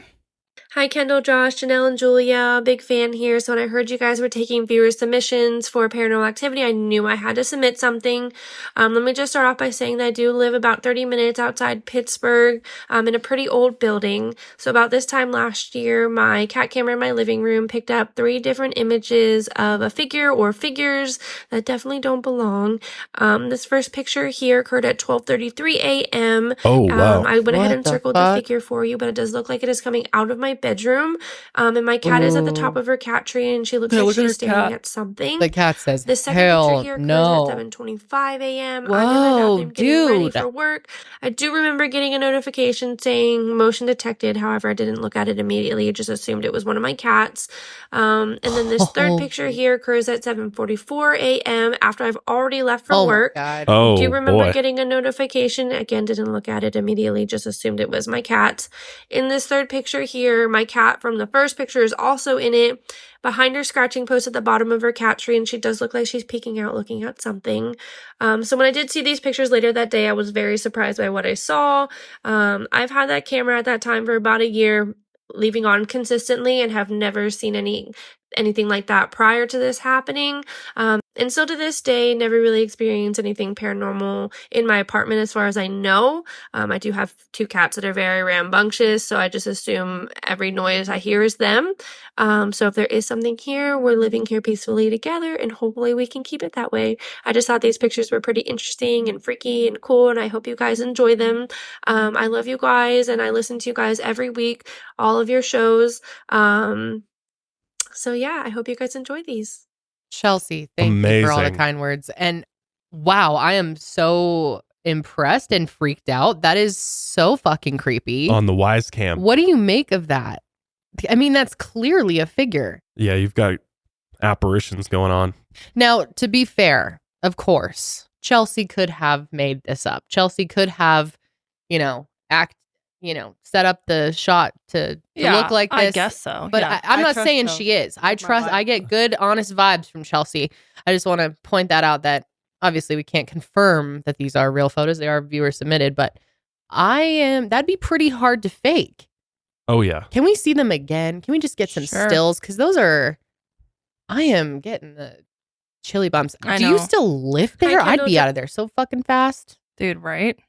Hi, Kendall, Josh, Janelle, and Julia. Big fan here. So when I heard you guys were taking viewer submissions for Paranormal Activity, I knew I had to submit something. Let me just start off by saying that I do live about 30 minutes outside Pittsburgh in a pretty old building. So about this time last year, my cat camera in my living room picked up 3 different images of a figure or figures that definitely don't belong. This first picture here occurred at 12:33 a.m. Oh, wow. I went ahead What and the circled fuck? the figure for you, but it does look like it is coming out of my bedroom. And my cat is at the top of her cat tree, and she looks Yeah, like look at her she's staring cat. at something. The cat says, The second hell picture here occurs no. at 7:25 a.m. I'm in Whoa, my bathroom getting ready dude. for work. I do remember getting a notification saying motion detected. However, I didn't look at it immediately. I just assumed it was one of my cats. And then this third picture here occurs at 7:44 a.m. after I've already left for Oh my work. God. Oh, I do remember boy. getting a notification. Again, didn't look at it immediately, just assumed it was my cat. In this third picture here, my cat from the first picture is also in it. Behind her scratching post at the bottom of her cat tree, and she does look like she's peeking out looking at something. So when I did see these pictures later that day, I was very surprised by what I saw. I've had that camera at that time for about a year, leaving on consistently, and have never seen anything like that prior to this happening. And still to this day, never really experienced anything paranormal in my apartment as far as I know. I do have 2 cats that are very rambunctious, so I just assume every noise I hear is them. So if there is something here, we're living here peacefully together, and hopefully we can keep it that way. I just thought these pictures were pretty interesting and freaky and cool, and I hope you guys enjoy them. I love you guys, and I listen to you guys every week, all of your shows. So yeah, I hope you guys enjoy these. Chelsea, thank you for all the Amazing. kind words. And wow, I am so impressed and freaked out. That is so fucking creepy. On the Wise Cam. What do you make of that? I mean, that's clearly a figure. Yeah, you've got apparitions going on. Now, to be fair, of course, Chelsea could have made this up. Chelsea could have, set up the shot to look like this. I guess so. But yeah. I'm not trust saying so. she is. I My trust, vibe. I get good, honest vibes from Chelsea. I just want to point that out that obviously we can't confirm that these are real photos. They are viewer submitted, but that'd be pretty hard to fake. Oh, yeah. Can we see them again? Can we just get some Sure. stills? Because I am getting the chili bumps. I Do you know. still live there? I'd Kendall, be out of there so fucking fast. Dude, right?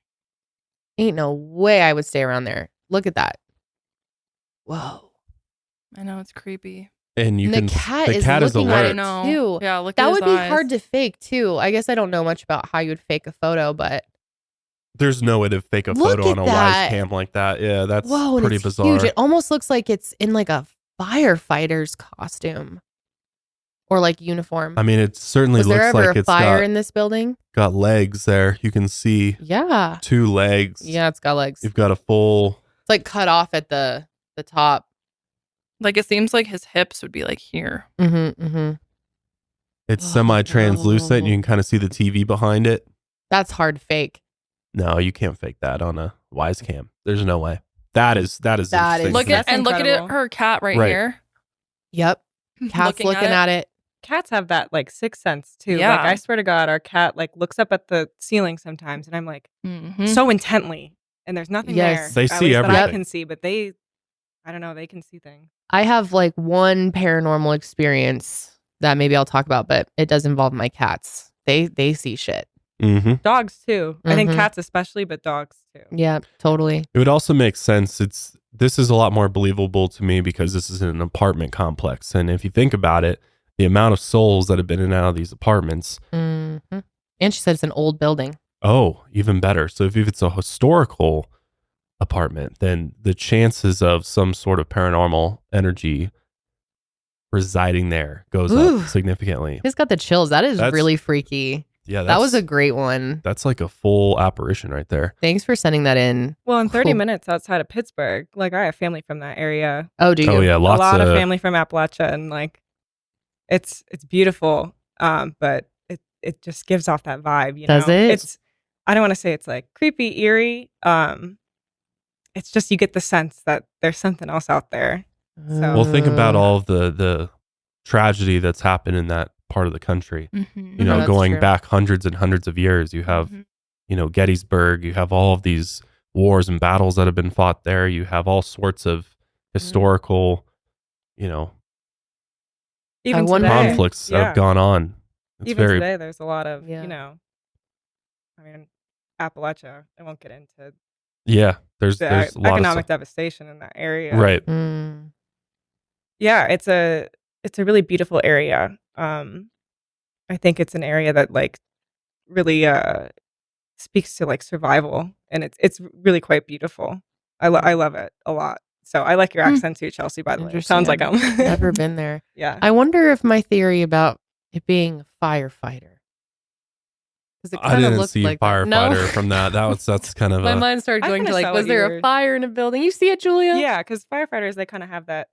Ain't no way I would stay around there. Look at that. Whoa. I know, it's creepy. And you And the can. cat the is cat is looking alert. at I it know. too. Yeah, look That at would his be eyes. hard to fake too. I guess I don't know much about how you'd fake a photo, but There's no way to fake a Look photo on at a that. Wise Cam like that. Yeah, that's whoa, and pretty it's bizarre. huge. It almost looks like it's in like a firefighter's costume. Or like uniform. I mean, it certainly Was there looks ever like a it's fire in this building? got legs there. You can see Yeah. 2 legs. Yeah, it's got legs. You've got a full. It's like cut off at the top. Like it seems like his hips would be like here. It's semi-translucent. no. You can kind of see the TV behind it. That's hard fake. No, you can't fake that on a Wise Cam. There's no way. That is interesting. Look That's at incredible. her cat right Right. here. Yep. Cat's looking at it. Cats have that like sixth sense too. Yeah. Like I swear to God, our cat like looks up at the ceiling sometimes, and I'm like so intently, and there's nothing Yes. there. They at see least that I everything. can see, but I don't know, they can see things. I have like one paranormal experience that maybe I'll talk about, but it does involve my cats. They see shit. Mm-hmm. Dogs too. I think Mhm. cats especially, but dogs too. Yeah, totally. It would also make sense. This is a lot more believable to me because this is an apartment complex, and if you think about it, the amount of souls that have been in and out of these apartments. And she said it's an old building. Oh, even better. So if it's a historical apartment, then the chances of some sort of paranormal energy residing there goes Ooh. up significantly. It's got the chills. That's That's- really freaky. Yeah, That was a great one. That's like a full apparition right there. Thanks for sending that in. Well, in 30 Cool. minutes outside of Pittsburgh, like I have family from that area. Oh, do you? Oh yeah, A lots lot of of family from Appalachia, and like it's beautiful. But it just gives off that vibe, you Does know. it? It's I don't want to say it's like creepy, eerie. It's just you get the sense that there's something else out there. So Well, think about all of the tragedy that's happened in that part of the country. Mm-hmm. You know, That's going true. back hundreds and hundreds of years. You have, you know, Gettysburg. You have all of these wars and battles that have been fought there. You have all sorts of historical, you know, even wonder- today, conflicts that yeah. have gone on. It's Even very today, there's a lot of Yeah. you know. I mean, Appalachia. I won't get into yeah. There's the a lot of economic stuff. devastation in that area. Right. Mm. Yeah, it's a really beautiful area. I think it's an area that like really speaks to like survival, and it's really quite beautiful. I love it a lot. So I like your accent too, Chelsea. By the way, it sounds like I'm Never been there. Yeah. I wonder if my theory about it being a firefighter. Because it I kind of didn't looked see like firefighter that. No. from that. That's kind of My a mind started I going to kinda like, saw was what there you a were- fire in a building? You see it, Julia? Yeah, because firefighters they kind of have the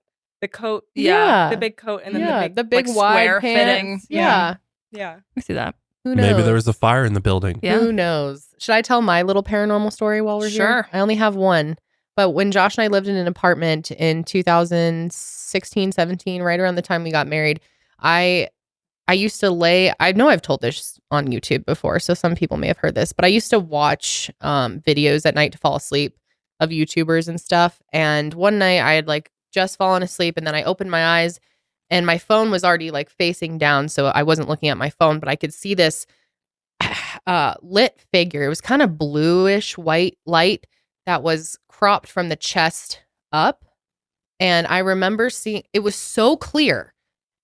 coat, Yeah. the big coat, and then Yeah, the big like, wide square pants. fitting. Yeah. yeah. I see that. Who knows? maybe there was a fire in the building. Yeah. Who knows? Should I tell my little paranormal story while we're here? Sure. I only have one. But when Josh and I lived in an apartment in 2016, 17, right around the time we got married, I used to I know I've told this on YouTube before, so some people may have heard this, but I used to watch videos at night to fall asleep of YouTubers and stuff. And one night I had like just fallen asleep, and then I opened my eyes and my phone was already like facing down. So I wasn't looking at my phone, but I could see this lit figure. It was kind of bluish white light that was cropped from the chest up. And I remember seeing it was so clear.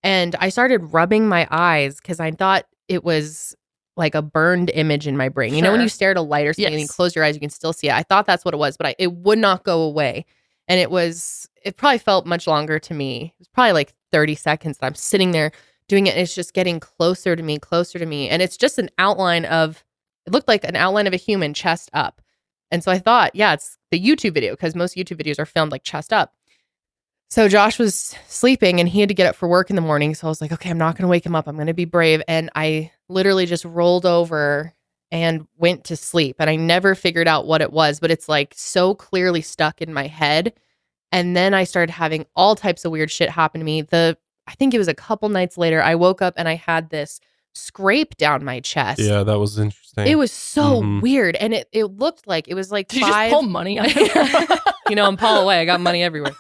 And I started rubbing my eyes because I thought it was like a burned image in my brain. You know, when Sure. you stare at a light or something and you Yes. close your eyes, you can still see it. I thought that's what it was, but it would not go away. And it probably felt much longer to me. It was probably like 30 seconds that I'm sitting there doing it. And it's just getting closer to me, closer to me. And it's just it looked like an outline of a human chest up. And so I thought, yeah, it's the YouTube video because most YouTube videos are filmed like chest up. So Josh was sleeping and he had to get up for work in the morning. So I was like, okay, I'm not going to wake him up. I'm going to be brave. And I literally just rolled over and went to sleep. And I never figured out what it was, but it's like so clearly stuck in my head. And then I started having all types of weird shit happen to me. I think it was a couple nights later, I woke up and I had this scrape down my chest. Yeah, that was interesting. It was so Mhm. weird. And it looked like it was like Did you five. just pull money out of it? You know, I'm Paula away. I got money everywhere.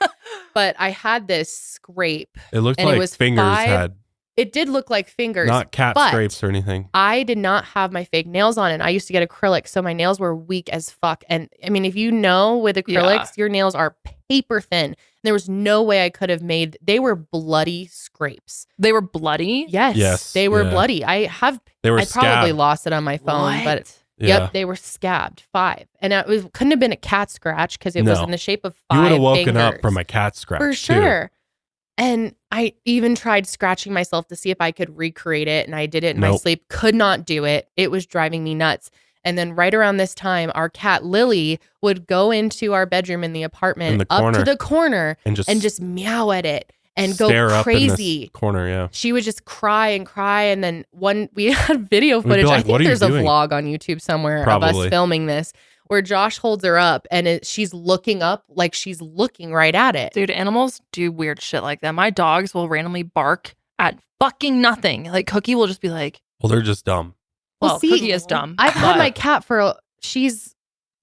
But I had this scrape. It looked and it like was fingers five- had It did look like fingers. not cat but scrapes or anything. I did not have my fake nails on, and I used to get acrylic, so my nails were weak as fuck. And I mean, if you know with acrylics, your nails are paper thin. There was no way I could have they were bloody scrapes. They were bloody? Yes, they were yeah. bloody. They were I probably scabbed. lost it on my phone, but Yeah. yep, they were scabbed 5. And it couldn't have been a cat scratch because it was No. in the shape of 5 You would have woken fingers. up from a cat scratch For too. sure. And I even tried scratching myself to see if I could recreate it. And I did it in my sleep. Could not do it. It was driving me nuts. And then right around this time, our cat Lily would go into our bedroom in the apartment up to the corner and just meow at it and go crazy. Corner, yeah. She would just cry and cry. And then we had video footage. Like, I think there's a vlog on YouTube somewhere of us filming this, where Josh holds her up and she's looking up like she's looking right at it. Dude, animals do weird shit like that. My dogs will randomly bark at fucking nothing. Like Cookie will just be like, well, they're just dumb. Well, Cookie is dumb. I've had my cat she's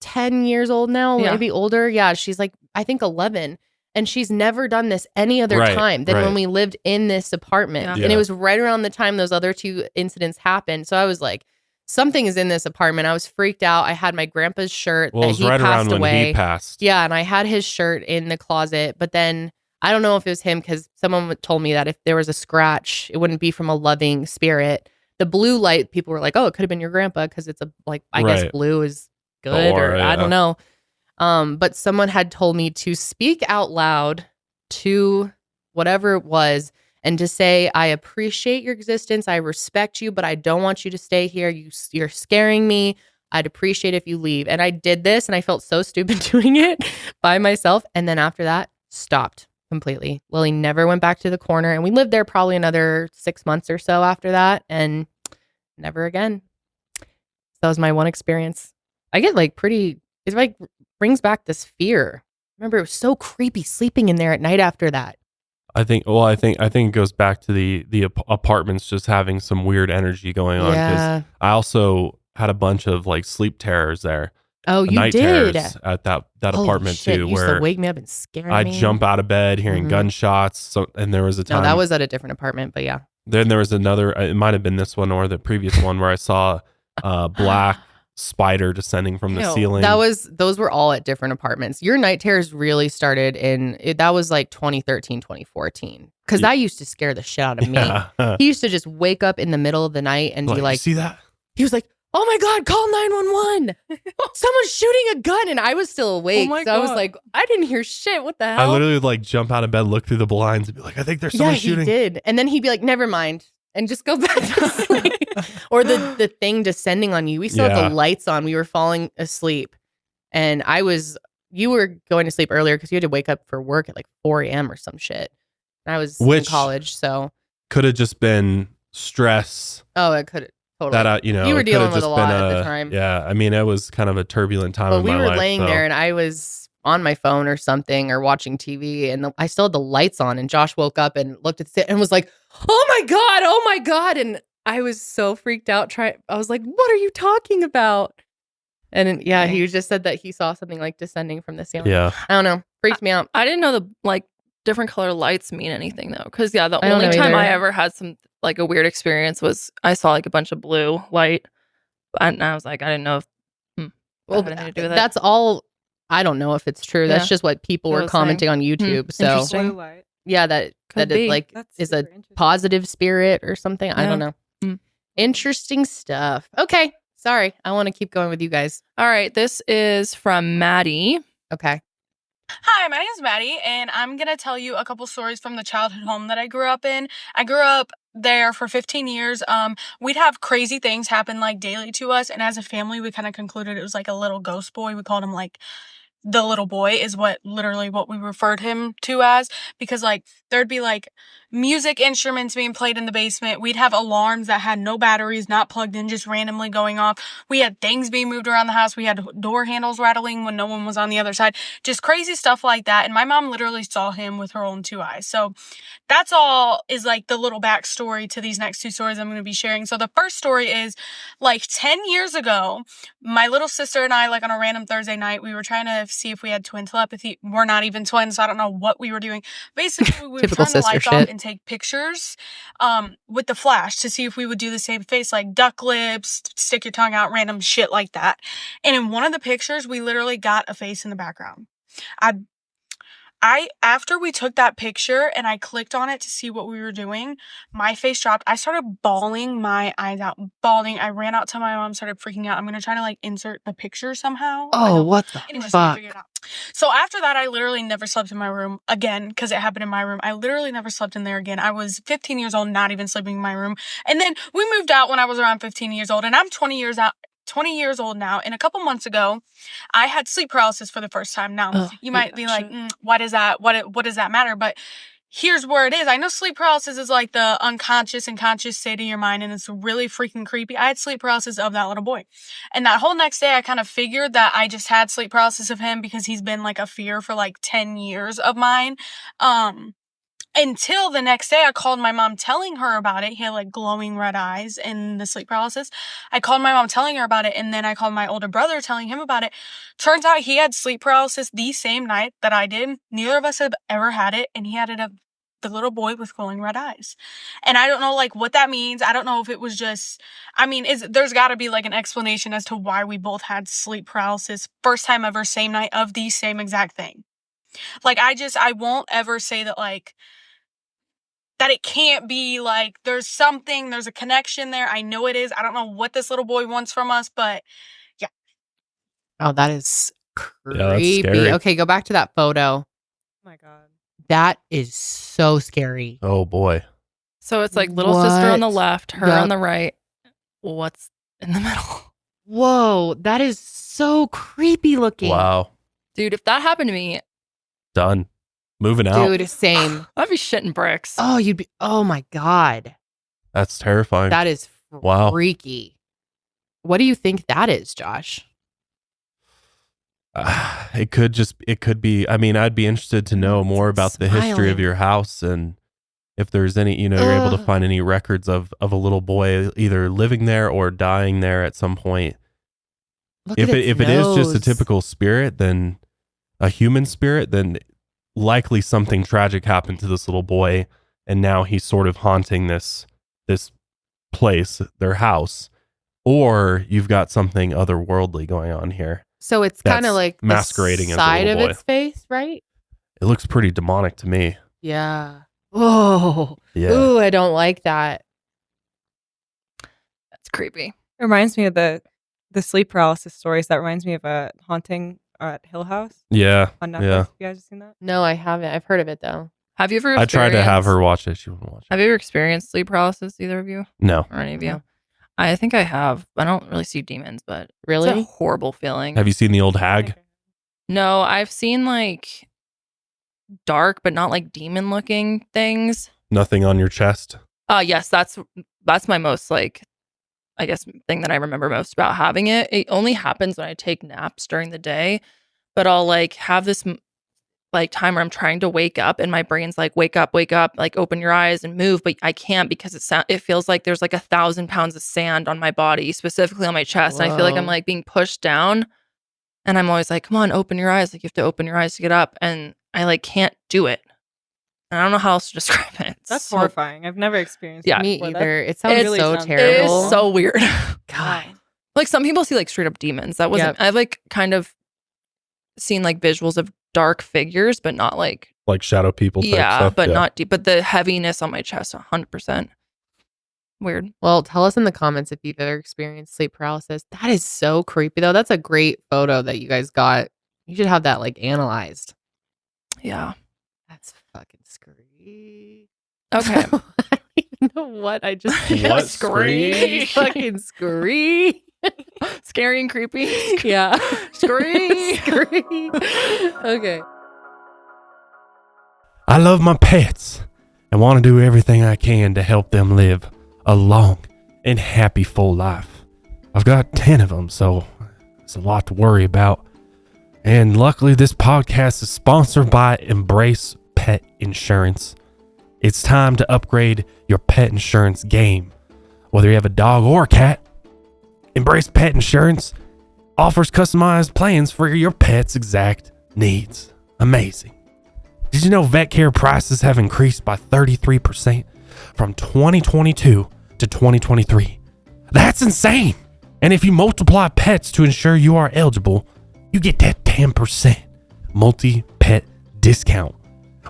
10 years old now, maybe older. Yeah, she's like, I think 11. And she's never done this any other time than when we lived in this apartment. Yeah. And it was right around the time those other 2 incidents happened. So I was like, something is in this apartment. I was freaked out. I had my grandpa's shirt that he passed away. When he passed. Yeah, and I had his shirt in the closet. But then I don't know if it was him, because someone told me that if there was a scratch, it wouldn't be from a loving spirit. The blue light, people were like, oh, it could have been your grandpa, because it's I guess blue is good, or I don't know. But someone had told me to speak out loud to whatever it was and to say, I appreciate your existence. I respect you, but I don't want you to stay here. You're scaring me. I'd appreciate if you leave. And I did this and I felt so stupid doing it by myself. And then after that, stopped completely. Lily never went back to the corner. And we lived there probably another 6 months or so after that. And never again. So that was my one experience. I get it's like brings back this fear. Remember, it was so creepy sleeping in there at night after that. I think it goes back to the apartments just having some weird energy going on. Yeah. I also had a bunch of like sleep terrors there. Oh, you night did terrors at that apartment shit. too, You used where to wake me up and scare me. I'd jump out of bed hearing gunshots. So, and there was a time. No, that was at a different apartment, but yeah. Then there was another. It might have been this one or the previous one where I saw a black spider descending from the ceiling. Those were all at different apartments. Your night terrors really started that was like 2013, 2014. Because that used to scare the shit out of me. Yeah. He used to just wake up in the middle of the night and be like, see that? He was like, oh my God, call 911. Someone's shooting a gun. And I was still awake. my so I was God. like, I didn't hear shit. What the hell? I literally would like jump out of bed, look through the blinds, and be like, I think there's someone shooting. He did. And then he'd be like, never mind. And just go back to sleep. Or the thing descending on you. We still had the lights on. We were falling asleep. And you were going to sleep earlier because you had to wake up for work at like 4 a.m. or some shit. And I was in college, so. Could have just been stress. Oh, it could have. Totally. That, you were dealing with a lot at the time. Yeah. I mean, it was kind of a turbulent time in my life. We were laying there and I was on my phone or something or watching TV and I still had the lights on and Josh woke up and looked at it and was like, oh my God. And I was so freaked out. I was like, what are you talking about? And he just said that he saw something like descending from the ceiling. Yeah. I don't know. Freaked me out. I didn't know the different color lights mean anything though. Cause the only time I ever had some like a weird experience was I saw like a bunch of blue light and I was like, I didn't know if had anything to do with that. That's all. I don't know if it's true. That's just what people were commenting on YouTube. So yeah, that it like is a positive spirit or something. I don't know. Interesting stuff. Okay. Sorry. I want to keep going with you guys. All right. This is from Maddie. Okay. Hi, my name is Maddie, and I'm going to tell you a couple stories from the childhood home that I grew up in. I grew up there for 15 years. We'd have crazy things happen like daily to us, and as a family, we kind of concluded it was like a little ghost boy. We called him like the little boy is literally what we referred him to as, because like there'd be like music instruments being played in the basement. We'd have alarms that had no batteries, not plugged in, just randomly going off. We had things being moved around the house. We had door handles rattling when no one was on the other side, just crazy stuff like that. And my mom literally saw him with her own 2 eyes. So that's all is like the little backstory to these next 2 stories I'm going to be sharing. So the first story is like 10 years ago, my little sister and I, like on a random Thursday night, we were trying to see if we had twin telepathy. We're not even twins, so I don't know what we were doing. Basically, we would turn the lights off and take pictures with the flash to see if we would do the same face, like duck lips, stick your tongue out, random shit like that. And in one of the pictures, we literally got a face in the background. I after we took that picture and I clicked on it to see what we were doing, my face dropped. I started bawling my eyes out, bawling. I ran out to my mom, started freaking out. I'm gonna try to like insert the picture somehow. Oh, what the fuck? So after that, I literally never slept in my room again because it happened in my room. I literally never slept in there again. I was 15 years old, not even sleeping in my room. And then we moved out when I was around 15 years old, and I'm 20 years old now. And a couple months ago, I had sleep paralysis for the first time. Now, you might be like, what is that? What does that matter? But here's where it is. I know sleep paralysis is like the unconscious and conscious state of your mind, and it's really freaking creepy. I had sleep paralysis of that little boy. And that whole next day, I kind of figured that I just had sleep paralysis of him because he's been like a fear for like 10 years of mine. Until the next day, I called my mom telling her about it. He had like glowing red eyes and the sleep paralysis. I called my mom telling her about it, and then I called my older brother telling him about it. Turns out he had sleep paralysis the same night that I did. Neither of us have ever had it, and he had it of the little boy with glowing red eyes. And I don't know like what that means. I don't know if it was just, I mean, there's got to be like an explanation as to why we both had sleep paralysis first time ever, same night of the same exact thing. Like I won't ever say that like, that it can't be like, there's a connection there. I know it is. I don't know what this little boy wants from us, but yeah. Oh, that is creepy. Yeah, that's scary. Okay, go back to that photo. Oh my God. That is so scary. Oh boy. So it's like little sister on the What? left, her Yup. on the right. What's in the middle? Whoa, that is so creepy looking. Wow. Dude, if that happened to me, Done. Moving out. Dude, same. I'd be shitting bricks. Oh, oh my God. That's terrifying. That is Wow. freaky. What do you think that is, Josh? It could be. I mean, I'd be interested to know more about the history of Smiling. your house, and if there's any, you're able to Ugh. find any records of a little boy either living there or dying there at some point. Look If at it its is just a nose. typical spirit, then a human spirit, then likely something tragic happened to this little boy, and now he's sort of haunting this place, their house, or you've got something otherworldly going on here. So it's kind of that's like masquerading the as a side little of boy. its face, right? It looks pretty demonic to me. Yeah. Oh. Yeah. Ooh, I don't like that. That's creepy. It reminds me of the sleep paralysis stories. That reminds me of a haunting at Hill House Yeah. on Netflix. Yeah. You guys have seen that? No, I haven't. I've heard of it though. Have you ever I tried to have her experienced- watch it. She wouldn't watch it. Have you ever experienced sleep paralysis, either of you? No. Or any of you? I think I have. I don't really see demons, but Really? it's a horrible feeling. Have you seen the old hag? No, I've seen like dark, but not like demon looking things. Nothing on your chest? Yes, that's my most like, I guess, thing that I remember most about having it. It only happens when I take naps during the day, but I'll like have this like time where I'm trying to wake up and my brain's like, wake up, like open your eyes and move, but I can't because it feels like there's like 1,000 pounds of sand on my body, specifically on my chest. And I feel like I'm Whoa. like being pushed down, and I'm always like, come on, open your eyes. Like you have to open your eyes to get up, and I like can't do it. And I don't know how else to describe it. It's That's so- horrifying. I've never experienced Yeah. it Me before. either. It That sounds really so sounds terrible. It is so weird. God. Like some people see like straight up demons. That wasn't. Yep. I've like kind of seen like visuals of dark figures, but not like Like shadow people type yeah, stuff? but not deep. But the heaviness on my chest, 100%. Weird. Well, tell us in the comments if you've ever experienced sleep paralysis. That is so creepy though. That's a great photo that you guys got. You should have that like analyzed. Yeah. That's fucking scary. Okay. I don't even know what I just What? Scream. fucking scream. Scary and creepy. Yeah. Scream. Scream. Okay. I love my pets and want to do everything I can to help them live a long and happy full life. I've got 10 of them, so it's a lot to worry about. And luckily, this podcast is sponsored by Embrace Pet Insurance. It's time to upgrade your pet insurance game. Whether you have a dog or a cat, Embrace Pet Insurance offers customized plans for your pet's exact needs. Amazing. Did you know vet care prices have increased by 33% from 2022 to 2023? That's insane. And if you multiply pets to ensure you are eligible, you get that 10% multi-pet discount.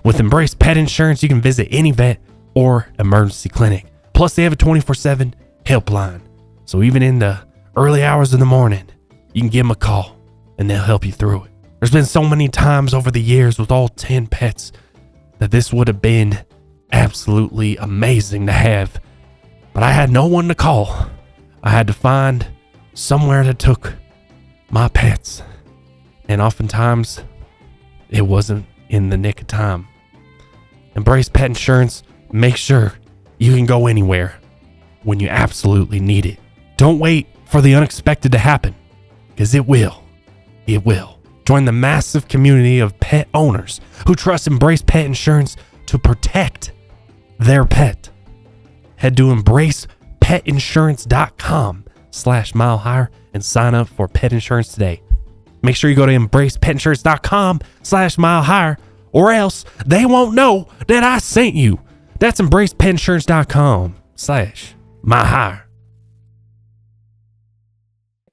With Embrace Pet Insurance, you can visit any vet or emergency clinic. Plus, they have a 24/7 helpline. So even in the early hours of the morning, you can give them a call and they'll help you through it. There's been so many times over the years with all 10 pets that this would have been absolutely amazing to have. But I had no one to call. I had to find somewhere that took my pets. And oftentimes, it wasn't in the nick of time. Embrace Pet Insurance. Make sure you can go anywhere when you absolutely need it. Don't wait for the unexpected to happen, because it will. It will. Join the massive community of pet owners who trust Embrace Pet Insurance to protect their pet. Head to embracepetiinsurance.com/mile higher and sign up for pet insurance today. Make sure you go to embracepetiinsurance.com/mile higher, or else they won't know that I sent you. That's embracepetiinsurance.com/mile higher.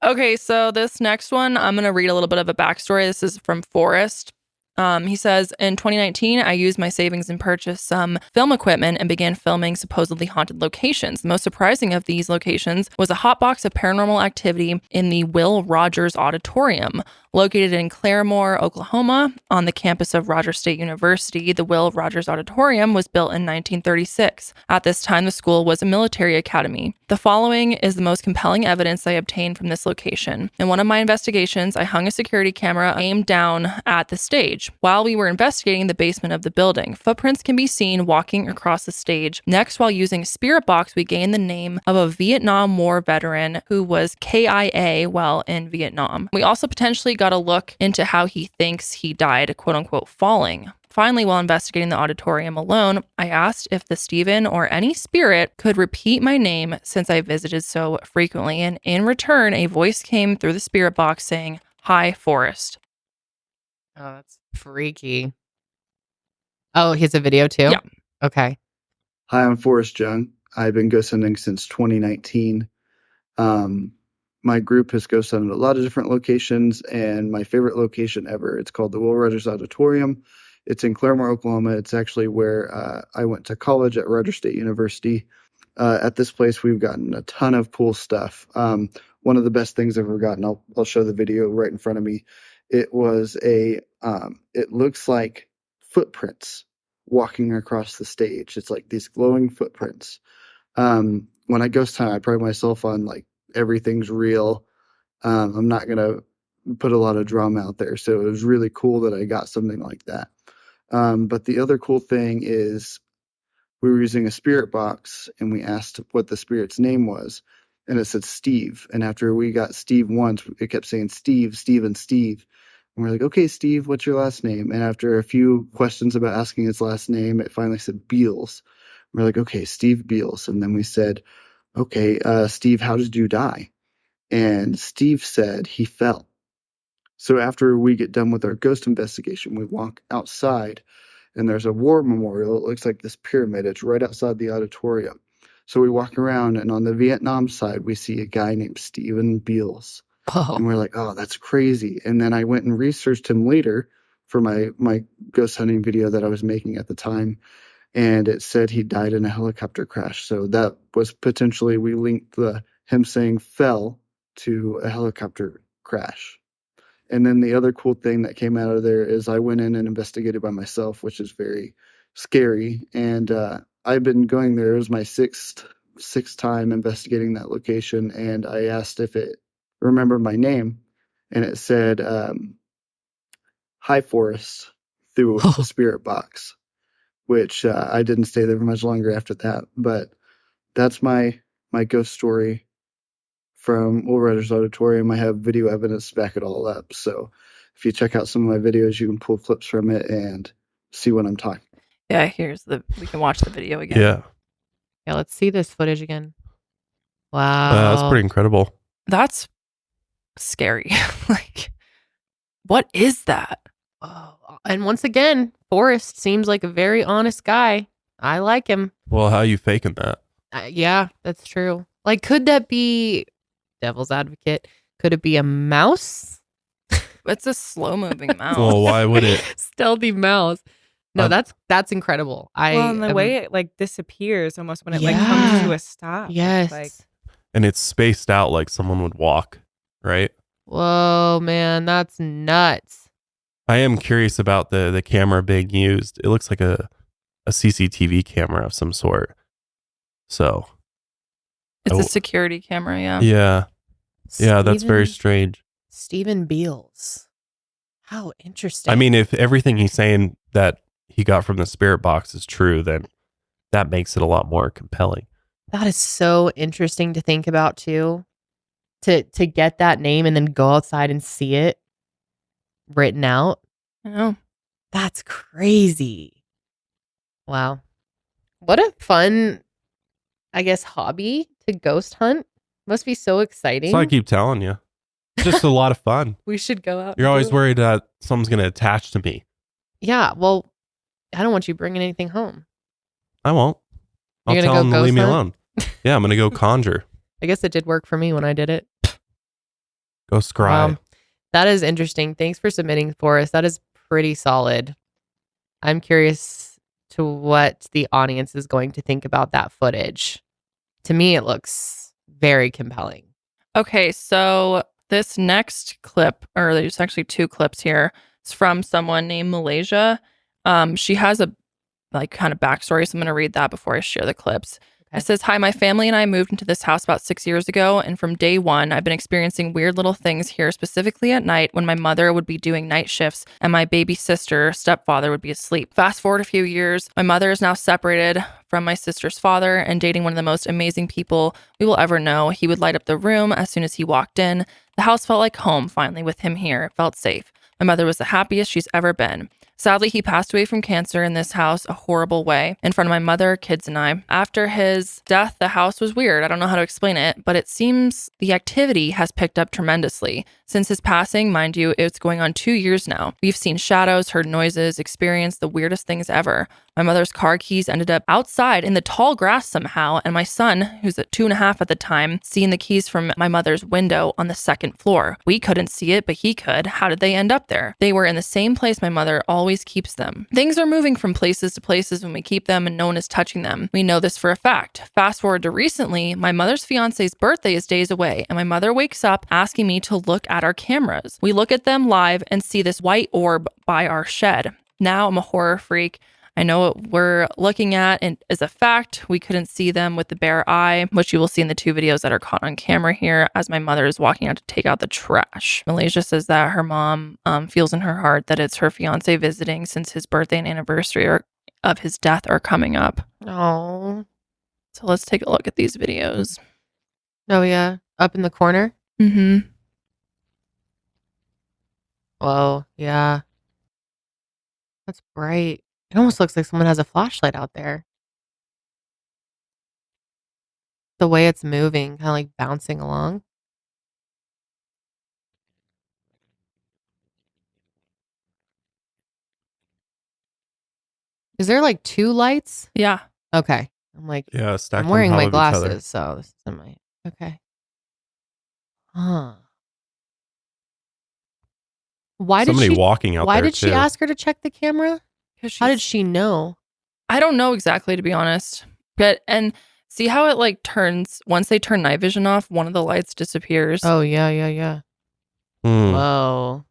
Okay, so this next one, I'm going to read a little bit of a backstory. This is from Forrest. He says, in 2019, I used my savings and purchased some film equipment and began filming supposedly haunted locations. The most surprising of these locations was a hot box of paranormal activity in the Will Rogers Auditorium. Located in Claremore, Oklahoma, on the campus of Rogers State University, the Will Rogers Auditorium was built in 1936. At this time, the school was a military academy. The following is the most compelling evidence I obtained from this location. In one of my investigations, I hung a security camera aimed down at the stage. While we were investigating the basement of the building, footprints can be seen walking across the stage. Next, while using a spirit box, we gained the name of a Vietnam War veteran who was KIA while in Vietnam. We also potentially got a look into how he thinks he died, quote unquote, falling. Finally, while investigating the auditorium alone, I asked if the Stephen or any spirit could repeat my name since I visited so frequently, and in return, a voice came through the spirit box saying, "Hi, Forrest." Oh, that's freaky. Oh, he has a video too? Yeah. Okay. Hi, I'm Forrest Jung. I've been ghost hunting since 2019. My group has ghost hunted a lot of different locations, and my favorite location ever, it's called the Will Rogers Auditorium. It's in Claremore, Oklahoma. It's actually where I went to college at Rogers State University. At this place, we've gotten a ton of cool stuff. One of the best things I've ever gotten, I'll show the video right in front of me. It was it looks like footprints walking across the stage. It's like these glowing footprints. When I ghost hunt, I pride myself on like everything's real. I'm not going to put a lot of drama out there. So it was really cool that I got something like that. But the other cool thing is we were using a spirit box and we asked what the spirit's name was. And it said Steve. And after we got Steve once, it kept saying Steve, Steve, and Steve. And we're like, okay, Steve, what's your last name? And after a few questions about asking his last name, it finally said Beals. We're like, okay, Steve Beals. And then we said, okay, Steve, how did you die? And Steve said he fell. So after we get done with our ghost investigation, we walk outside and there's a war memorial. It looks like this pyramid. It's right outside the auditorium. So we walk around, and on the Vietnam side, we see a guy named Stephen Beals. Oh. And we're like, oh, that's crazy. And then I went and researched him later for my ghost hunting video that I was making at the time. And it said he died in a helicopter crash. So that was potentially, we linked him saying fell to a helicopter crash. And then the other cool thing that came out of there is I went in and investigated by myself, which is very scary. And I've been going there. It was my sixth time investigating that location. And I asked if it remembered my name. And it said, "Hi, Forrest," through a spirit box, which I didn't stay there for much longer after that. But that's my ghost story from Will Rogers Auditorium. I have video evidence to back it all up. So if you check out some of my videos, you can pull clips from it and see what I'm talking about. Yeah, we can watch the video again. Yeah. Yeah, let's see this footage again. Wow. That's pretty incredible. That's scary. Like, what is that? Oh, and once again, Forrest seems like a very honest guy. I like him. Well, how are you faking that? Yeah, that's true. Like, could that be, devil's advocate, could it be a mouse? It's a slow moving mouse. Well, why would it? Stealthy mouse. No, that's incredible. Well, and the way it like disappears almost when it like comes to a stop. Yes. Like, And it's spaced out like someone would walk, right? Whoa, man, that's nuts. I am curious about the camera being used. It looks like a CCTV camera of some sort. So It's a security camera, yeah. Yeah. Yeah, that's very strange. Stephen Beals. How interesting. I mean, if everything he's saying that he got from the spirit box is true, then that makes it a lot more compelling. That is so interesting to think about too. To get that name and then go outside and see it written out. I know. That's crazy. Wow. What a fun, I guess, hobby to ghost hunt. Must be so exciting. So I keep telling you. It's just a lot of fun. We should go out. You're and always do it. worried that someone's going to attach to me. Yeah, well, I don't want you bringing anything home. I won't. I'll You're gonna tell go them to leave ghost me hunt? alone. Yeah, I'm going to go conjure. I guess it did work for me when I did it. Go scry. That is interesting. Thanks for submitting for us. That is pretty solid. I'm curious to what the audience is going to think about that footage. To me, it looks very compelling. Okay, so this next clip, or there's actually two clips here, it's from someone named Malaysia. She has a like kind of backstory, so I'm going to read that before I share the clips. It says, "Hi, my family and I moved into this house about 6 years ago, and from day one, I've been experiencing weird little things here, specifically at night when my mother would be doing night shifts and my baby sister, stepfather, would be asleep. Fast forward a few years, my mother is now separated from my sister's father and dating one of the most amazing people we will ever know. He would light up the room as soon as he walked in. The house felt like home, finally, with him here. It felt safe. My mother was the happiest she's ever been. Sadly, he passed away from cancer in this house a horrible way in front of my mother, kids, and I. After his death, the house was weird. I don't know how to explain it, but it seems the activity has picked up tremendously. Since his passing, mind you, it's going on 2 years now. We've seen shadows, heard noises, experienced the weirdest things ever. My mother's car keys ended up outside in the tall grass somehow, and my son, who's at 2.5 at the time, seeing the keys from my mother's window on the second floor. We couldn't see it, but he could. How did they end up there? They were in the same place my mother always keeps them. Things are moving from places to places when we keep them and no one is touching them. We know this for a fact. Fast forward to recently, my mother's fiance's birthday is days away, and my mother wakes up asking me to look at our cameras. We look at them live and see this white orb by our shed. Now I'm a horror freak. I know what we're looking at and is a fact. We couldn't see them with the bare eye, which you will see in the 2 videos that are caught on camera here as my mother is walking out to take out the trash. Malaysia says that her mom feels in her heart that it's her fiance visiting since his birthday and anniversary of his death are coming up. Oh. So let's take a look at these videos. Oh, yeah. Up in the corner? Mm-hmm. Whoa. Yeah. That's bright. It almost looks like someone has a flashlight out there. The way it's moving, kind of like bouncing along. Is there like 2 lights? Yeah. Okay. I'm like, Yeah, stacked I'm on wearing top my of each other. glasses, so this isn't my. Okay. Huh. Why did Somebody she walking out Why there, did she too. ask her to check the camera? How did she know? I don't know exactly, to be honest. But and see how it like turns once they turn night vision off, one of the lights disappears. Oh yeah, yeah, yeah. Hmm. Whoa.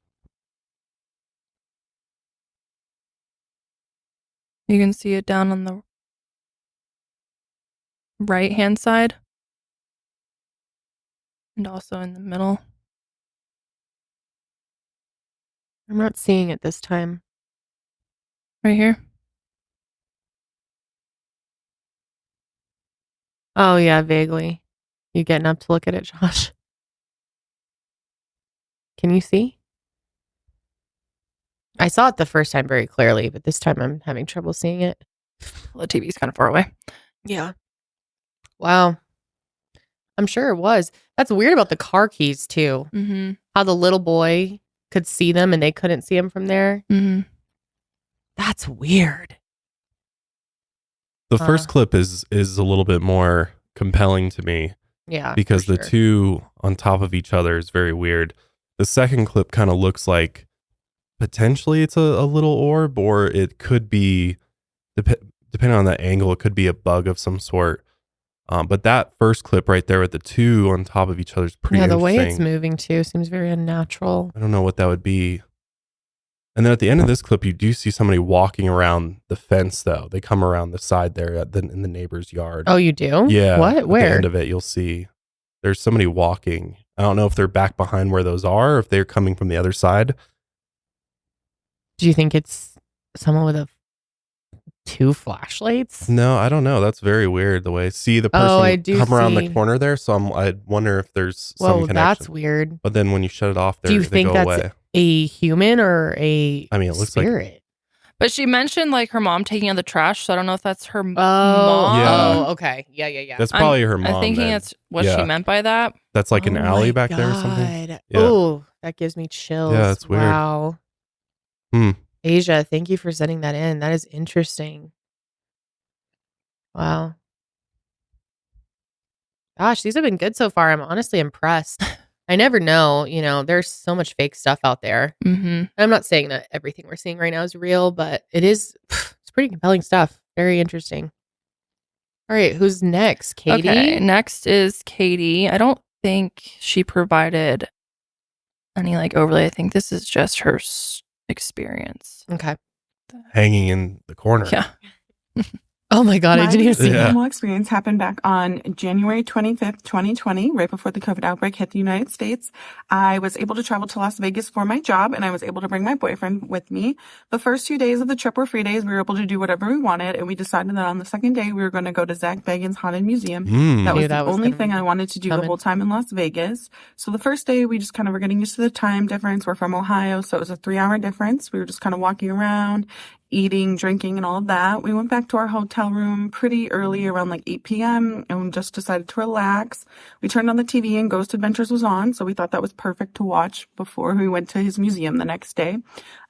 You can see it down on the right hand side. And also in the middle. I'm not seeing it this time. Right here. Oh yeah, vaguely. You getting up to look at it, Josh? Can you see? I saw it the first time very clearly, but this time I'm having trouble seeing it. Well, the TV's kind of far away. Yeah. Wow. I'm sure it was. That's weird about the car keys too. Mm-hmm. How the little boy could see them and they couldn't see them from there. Mm-hmm. That's weird. The first clip is a little bit more compelling to me. Yeah, Because for the sure. two on top of each other is very weird. The second clip kind of looks like potentially it's a little orb, or it could be, depending on that angle, it could be a bug of some sort. But that first clip right there with the two on top of each other is pretty the interesting. way it's moving too seems very unnatural. I don't know what that would be. And then at the end of this clip, you do see somebody walking around the fence, though. They come around the side there in the neighbor's yard. Oh, you do? Yeah. What? Where? At the end of it, you'll see there's somebody walking. I don't know if they're back behind where those are, or if they're coming from the other side. Do you think it's someone with two flashlights? No, I don't know. That's very weird. The way see the person come around the corner there. So I wonder if there's some connection. That's weird. But then when you shut it off, do you think go that's away. A human or a I mean, it looks spirit? like. But she mentioned like her mom taking out the trash, so I don't know if that's her mom. Oh, okay. Yeah. That's probably her mom. I'm thinking that's what she meant by that. That's like an alley back there or something. Yeah. Oh, that gives me chills. Yeah, that's weird. Wow. Asia, thank you for sending that in. That is interesting. Wow. Gosh, these have been good so far. I'm honestly impressed. I never know, there's so much fake stuff out there. Mm-hmm. I'm not saying that everything we're seeing right now is real, but it's pretty compelling stuff. Very interesting. All right, who's next? Katie? Okay, next is Katie. I don't think she provided any like overlay. I think this is just her experience. Okay. Hanging in the corner. Yeah. Oh my God, I didn't even see that. Paranormal experience happened back on January 25th, 2020, right before the COVID outbreak hit the United States. I was able to travel to Las Vegas for my job, and I was able to bring my boyfriend with me. The first 2 days of the trip were free days. We were able to do whatever we wanted, and we decided that on the second day, we were going to go to Zoc Bagans Haunted Museum. That was the only thing I wanted to do the whole time in Las Vegas. So the first day, we just kind of were getting used to the time difference. We're from Ohio, so it was a 3-hour difference. We were just kind of walking around, eating, drinking, and all of that. We went back to our hotel room pretty early, around like 8 p.m., and we just decided to relax. We turned on the TV and Ghost Adventures was on, so we thought that was perfect to watch before we went to his museum the next day.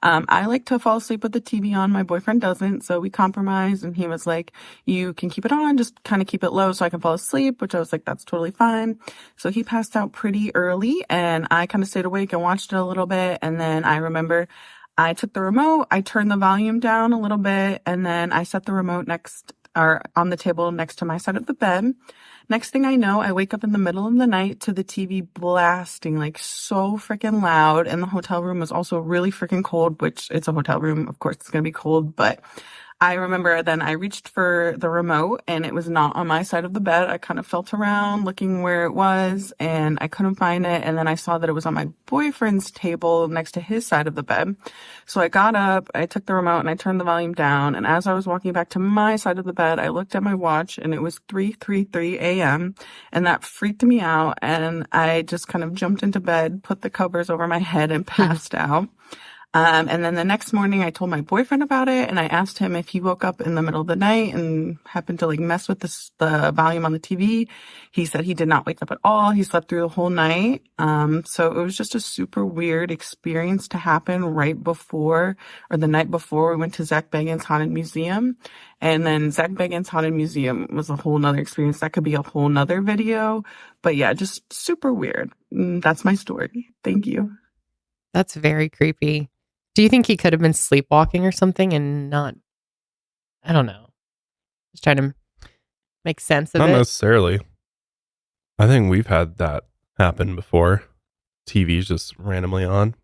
I like to fall asleep with the TV on. My boyfriend doesn't, so we compromised, and he was like, you can keep it on, just kind of keep it low so I can fall asleep, which I was like, that's totally fine. So he passed out pretty early, and I kind of stayed awake and watched it a little bit, and then I remember I took the remote, I turned the volume down a little bit, and then I set the remote on the table next to my side of the bed. Next thing I know, I wake up in the middle of the night to the TV blasting like so freaking loud, and the hotel room was also really freaking cold, which it's a hotel room. Of course, it's going to be cold, but I remember then I reached for the remote and it was not on my side of the bed. I kind of felt around looking where it was and I couldn't find it. And then I saw that it was on my boyfriend's table next to his side of the bed. So I got up, I took the remote and I turned the volume down. And as I was walking back to my side of the bed, I looked at my watch and it was 3:33 a.m. and that freaked me out. And I just kind of jumped into bed, put the covers over my head and passed out. And then the next morning I told my boyfriend about it and I asked him if he woke up in the middle of the night and happened to like mess with the volume on the TV. He said he did not wake up at all. He slept through the whole night. So it was just a super weird experience to happen right before or the night before we went to Zoc Bagans Haunted Museum. And then Zoc Bagans Haunted Museum was a whole nother experience. That could be a whole nother video. But yeah, just super weird. That's my story. Thank you. That's very creepy. Do you think he could have been sleepwalking or something and not? I don't know. Just trying to make sense of it. Not necessarily. I think we've had that happen before. TV's just randomly on.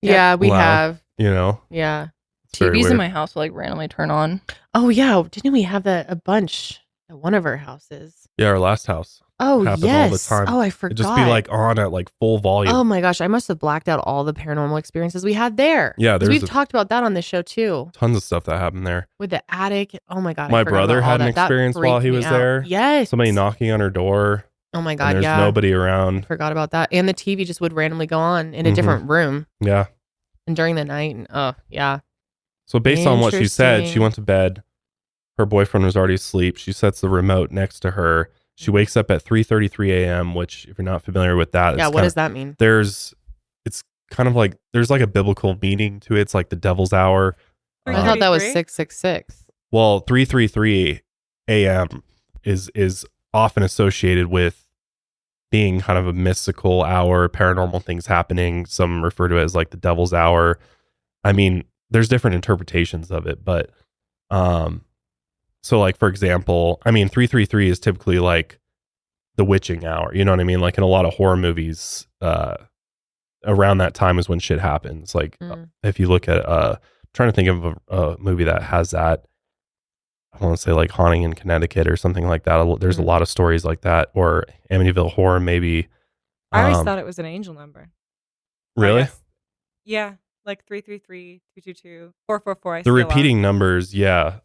Yeah, we Loud, have. You know? Yeah. TVs in my house will like randomly turn on. Oh, yeah. Didn't we have that a bunch at one of our houses? Yeah, our last house. Oh, Happens yes. all the time. Oh, I forgot. It'd just be like on at like full volume. Oh my gosh. I must have blacked out all the paranormal experiences we had there. Yeah, we've talked about that on the show too. Tons of stuff that happened there. With the attic. Oh my God. My brother had an experience while he was there. Yes. Somebody knocking on her door. Oh my God. And there's nobody around. I forgot about that. And the TV just would randomly go on in a different room. Yeah. And during the night. And oh, yeah. So based on what she said, she went to bed. Her boyfriend was already asleep. She sets the remote next to her. She wakes up at 3:33 a.m., which if you're not familiar with that, yeah, what does that mean? It's kind of like, there's like a biblical meaning to it. It's like the devil's hour. I thought that was 666. Well, 3:33 a.m. is often associated with being kind of a mystical hour, paranormal things happening. Some refer to it as like the devil's hour. I mean, there's different interpretations of it, but so like, for example, I mean, 333 is typically like the witching hour. You know what I mean? Like in a lot of horror movies, around that time is when shit happens. Like if you look at, trying to think of a movie that has that, I want to say like Haunting in Connecticut or something like that. There's a lot of stories like that, or Amityville Horror maybe. I always thought it was an angel number. Really? Yeah, like 333, 222, 444. The repeating numbers, yeah.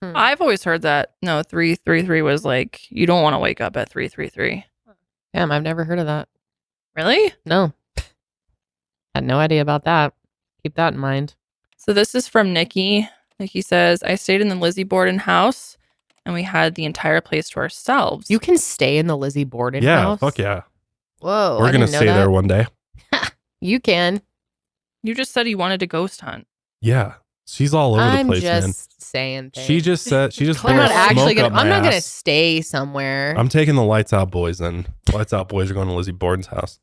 I've always heard that. No, 333 was like, you don't want to wake up at 333. Damn, I've never heard of that. Really? No. Had no idea about that. Keep that in mind. So this is from Nikki. Nikki says, I stayed in the Lizzie Borden house and we had the entire place to ourselves. You can stay in the Lizzie Borden house? Yeah, fuck yeah. Whoa. We're going to stay there one day. You can. You just said you wanted to ghost hunt. Yeah. She's all over the place, man. I'm just saying things. She just said, I'm not actually gonna. I'm not gonna stay somewhere. I'm taking the lights out boys then. Lights out boys are going to Lizzie Borden's house.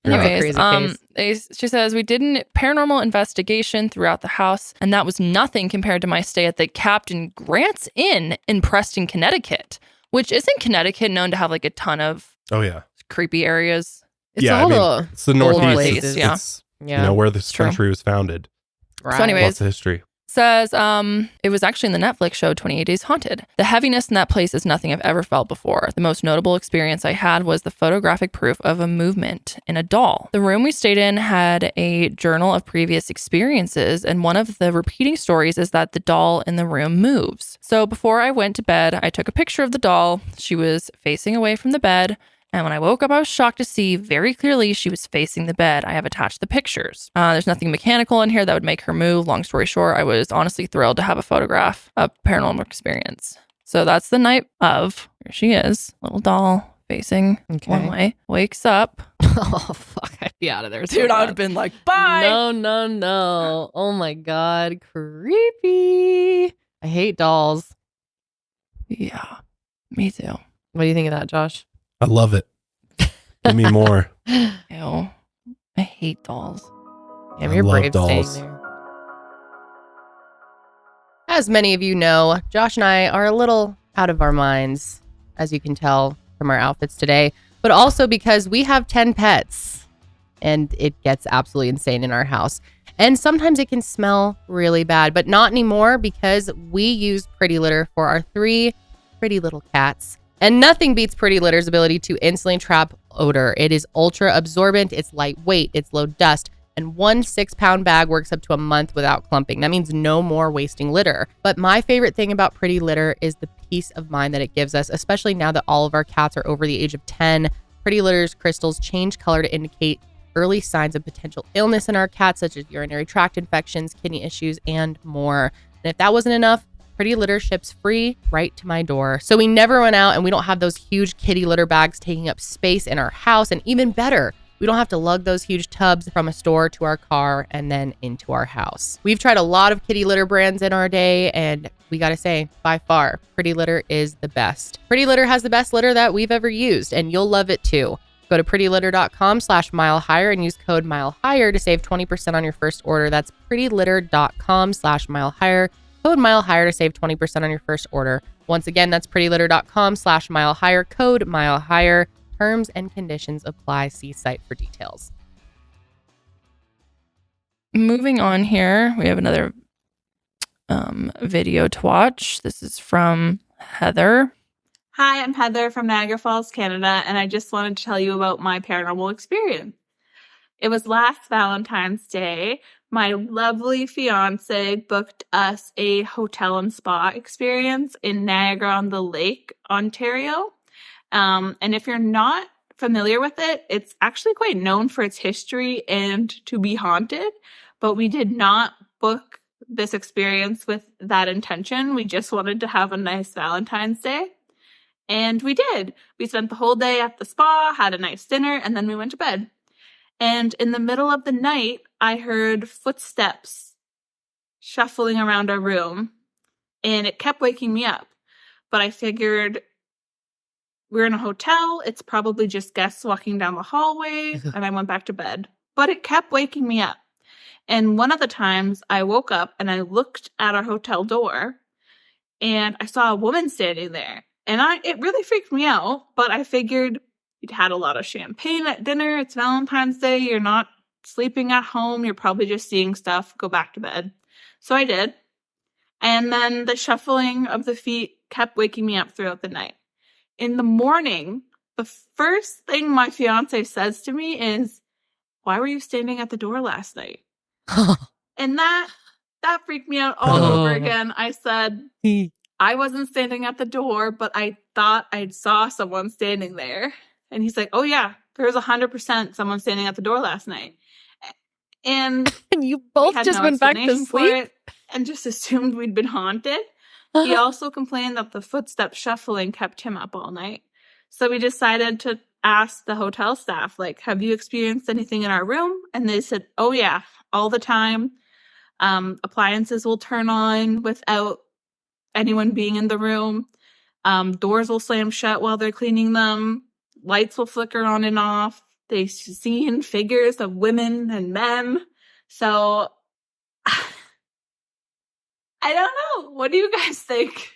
Anyways, she says, we did an paranormal investigation throughout the house, and that was nothing compared to my stay at the Captain Grant's Inn in Preston, Connecticut, which isn't Connecticut known to have like a ton of creepy areas. It's all it's the Northeast. Places, yeah. It's, you know, where this country was founded. Right. So anyways, lots of history. Says, it was actually in the Netflix show 28 Days Haunted. The heaviness in that place is nothing I've ever felt before. The most notable experience I had was the photographic proof of a movement in a doll. The room we stayed in had a journal of previous experiences, and one of the repeating stories is that the doll in the room moves. So before I went to bed, I took a picture of the doll. She was facing away from the bed. And when I woke up, I was shocked to see very clearly she was facing the bed. I have attached the pictures. There's nothing mechanical in here that would make her move. Long story short, I was honestly thrilled to have a photograph of paranormal experience. So that's the night of. Here she is, little doll facing one way. Wakes up. Oh, fuck. I'd be out of there. Dude, I would have been like, bye. No. Oh my God. Creepy. I hate dolls. Yeah, me too. What do you think of that, Josh? I love it. Give me more. Ew. I hate dolls. Damn, you're brave staying there. As many of you know, Josh and I are a little out of our minds, as you can tell from our outfits today, but also because we have 10 pets and it gets absolutely insane in our house. And sometimes it can smell really bad, but not anymore because we use Pretty Litter for our 3 pretty little cats. And nothing beats Pretty Litter's ability to instantly trap odor. It is ultra absorbent, it's lightweight, it's low dust, and 1 6-pound bag works up to a month without clumping. That means no more wasting litter. But my favorite thing about Pretty Litter is the peace of mind that it gives us, especially now that all of our cats are over the age of 10. Pretty Litter's crystals change color to indicate early signs of potential illness in our cats, such as urinary tract infections, kidney issues, and more. And if that wasn't enough, Pretty Litter ships free right to my door. So we never run out and we don't have those huge kitty litter bags taking up space in our house. And even better, we don't have to lug those huge tubs from a store to our car and then into our house. We've tried a lot of kitty litter brands in our day, and we gotta say, by far, Pretty Litter is the best. Pretty Litter has the best litter that we've ever used, and you'll love it too. Go to prettylitter.com/milehigher and use code milehigher to save 20% on your first order. That's prettylitter.com/milehigher. Code milehigher to save 20% on your first order. Once again, that's prettylitter.com/milehigher. Code milehigher. Terms and conditions apply. See site for details. Moving on here, we have another video to watch. This is from Heather. Hi, I'm Heather from Niagara Falls, Canada, and I just wanted to tell you about my paranormal experience. It was last Valentine's Day. My lovely fiance booked us a hotel and spa experience in Niagara-on-the-Lake, Ontario. And if you're not familiar with it, it's actually quite known for its history and to be haunted. But we did not book this experience with that intention. We just wanted to have a nice Valentine's Day. And we did. We spent the whole day at the spa, had a nice dinner, and then we went to bed. And in the middle of the night, I heard footsteps shuffling around our room, and it kept waking me up. But I figured we're in a hotel. It's probably just guests walking down the hallway. And I went back to bed. But it kept waking me up. And one of the times I woke up and I looked at our hotel door and I saw a woman standing there. And it really freaked me out. But I figured you'd had a lot of champagne at dinner. It's Valentine's Day. You're not sleeping at home. You're probably just seeing stuff. Go back to bed. So I did. And then the shuffling of the feet kept waking me up throughout the night. In the morning, the first thing my fiance says to me is, "Why were you standing at the door last night?" And that freaked me out all over again. I said, I wasn't standing at the door, but I thought I saw someone standing there. And he's like, "Oh yeah, there was 100% someone standing at the door last night." And you both just went back to sleep and just assumed we'd been haunted. He also complained that the footstep shuffling kept him up all night. So we decided to ask the hotel staff, like, "Have you experienced anything in our room?" And they said, "Oh yeah, all the time. Appliances will turn on without anyone being in the room. Doors will slam shut while they're cleaning them. Lights will flicker on and off. They've seen figures of women and men." So I don't know. What do you guys think?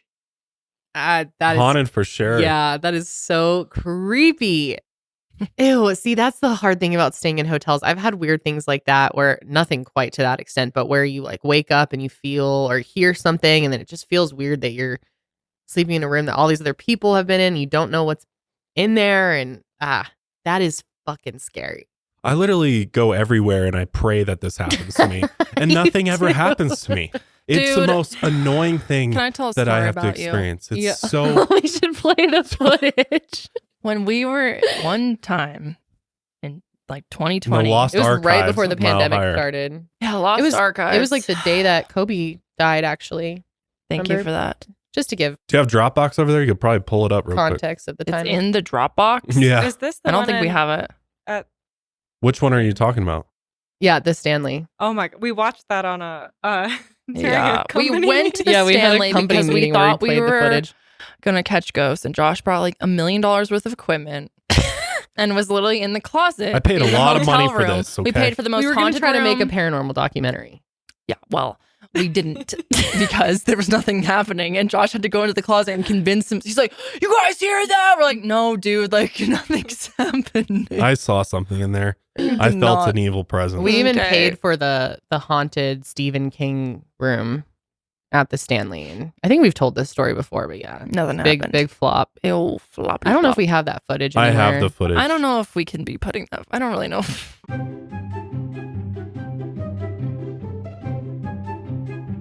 That is haunted for sure. Yeah, that is so creepy. Ew. See, that's the hard thing about staying in hotels. I've had weird things like that where nothing quite to that extent, but where you like wake up and you feel or hear something and then it just feels weird that you're sleeping in a room that all these other people have been in. You don't know what's in there. And that is fucking scary. I literally go everywhere and I pray that this happens to me. And nothing ever happens to me. It's the most annoying thing Can I tell a that I story have to about you? experience. It's Yeah. so We should play the footage. When we were one time in like 2020, The Lost It was right Archives before the a mile pandemic higher. started. Yeah, Lost It was Archives. It was like the day that Kobe died, actually. Thank you Remember? for that. Just to give Do you have Dropbox over there? You could probably pull it up real quick. context of the It's time. in the Dropbox. Yeah. Is this the I don't one think we in- have it. Which one are you talking about? Yeah, the Stanley. Oh my god, we watched that on a during Yeah, a we company went to the Yeah, we had a Stanley company because we meeting where we thought we played the were footage. gonna catch ghosts, and Josh brought like $1 million worth of equipment and was literally in the closet. I paid a in the lot of money hotel for room. this, We okay? paid for the most We were going haunted to try to make a room. paranormal documentary. Yeah, well, we didn't because there was nothing happening, and Josh had to go into the closet and convince him. He's like, "You guys hear that?" We're like, "No, dude, like nothing's happening." I saw something in there. I did felt not. an evil presence. We even Okay. paid for the haunted Stephen King room at the Stanley. And I think we've told this story before, but yeah. Nothing Big, happened. big flop. Ew, floppy I don't know if flop. we have that footage I anywhere. have the footage. I don't know if we can be putting that. I don't really know.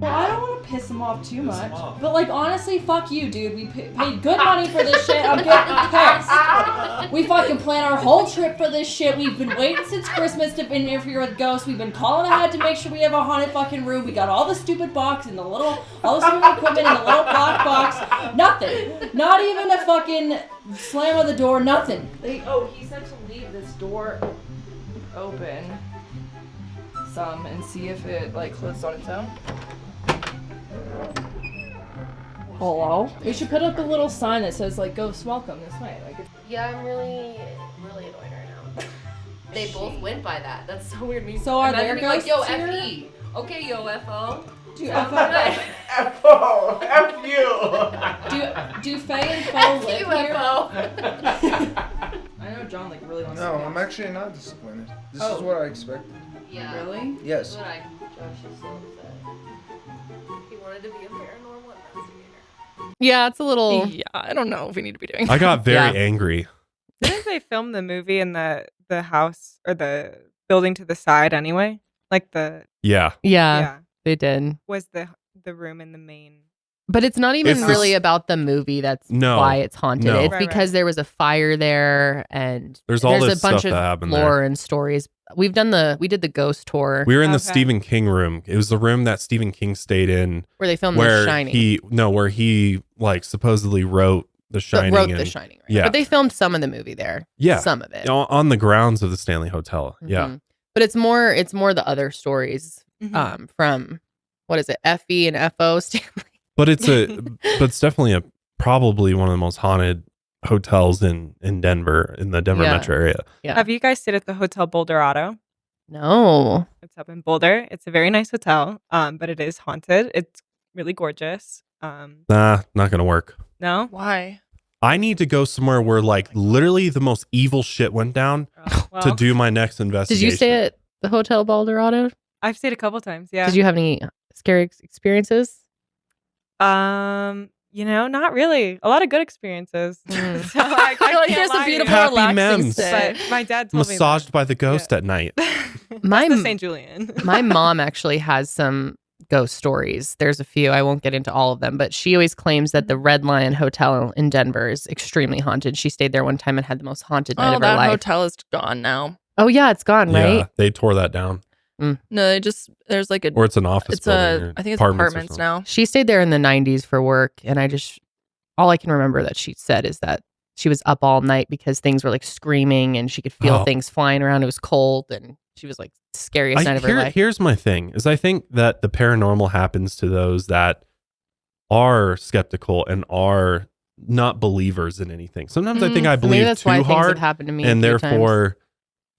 Well, I don't want to piss him off too much, but like honestly, fuck you, dude. We paid good money for this shit. I'm getting pissed. We fucking planned our whole trip for this shit. We've been waiting since Christmas to interfere with ghosts. We've been calling ahead to make sure we have a haunted fucking room. We got all the stupid box and all the stupid equipment in the little black box. Nothing. Not even a fucking slam of the door. Nothing. He said to leave this door open some and see if it like closes on its own. Hello? We should put up a little sign that says like "Ghost welcome" this way. Like, Yeah, I'm really annoyed right now. They both went by that. That's so weird. So are Imagine there being like, yo, ghosts here? FE. Okay, yo, FO. Do Sounds FO good. F-O, F-U. do Faye and Fo live here? UFO. I know John like really wants No, to. I'm actually not disappointed. This Oh. is what I expected. Yeah. Really? Yes. But Josh is so upset. He wanted to be a paranormal investigator. Yeah, it's a little. Yeah, I don't know if we need to be doing. I got very Yeah. angry. Didn't they film the movie in the house or the building to the side anyway? Like the Yeah. Yeah, they did. was the room in the main. But it's not even It's the really s- about the movie. That's No. why it's haunted. No. It's Right, because right. there was a fire there, and There's all this a bunch stuff that happened of there. lore and stories. We did the ghost tour We were in the Okay. Stephen King room. It was the room that Stephen King stayed in where they filmed where The Shining. where he like supposedly wrote The Shining. wrote The and- Shining. Right? Yeah. But they filmed some of the movie there. Yeah. Some of it. on the grounds of the Stanley Hotel. Yeah. Mhm. But it's more the other stories Mhm. from what is it, FE and FO Stanley. But it's definitely probably one of the most haunted hotels in Denver, in the Denver metro area. Yeah. Have you guys stayed at the Hotel Boulderado? No. It's up in Boulder. It's a very nice hotel, but it is haunted. It's really gorgeous. Nah, not gonna work. No? Why? I need to go somewhere where like literally the most evil shit went down to do my next Did investigation. you stay at the Hotel Baldorado? I've stayed a couple times, yeah. Did you have any scary experiences? Not really. A lot of good experiences. So I You're like, can't here's a lie to beautiful, you. Happy relaxing memes. stay. But my dad told me Massaged by the ghost at night. My the St. Julian. my mom actually has some ghost stories. There's a few. I won't get into all of them, but she always claims that the Red Lion Hotel in Denver is extremely haunted. She stayed there one time and had the most haunted night of her that life. hotel is gone now. Oh yeah, it's gone, right? Yeah, they tore that down. No, they just there's like a Or it's an office It's building or I think it's apartments or apartments something. now. She stayed there in the 90s for work, and all I can remember that she said is that she was up all night because things were like screaming and she could feel Oh. things flying around. It was cold, and she was like scariest night of her life. Here's my thing is I think that the paranormal happens to those that are skeptical and are not believers in anything. Sometimes I think I Maybe believe that's too why things have hard, happened to me a and few therefore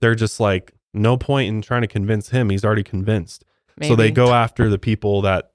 they're just like, no point in trying to convince him. He's already convinced. So they Maybe. go after the people that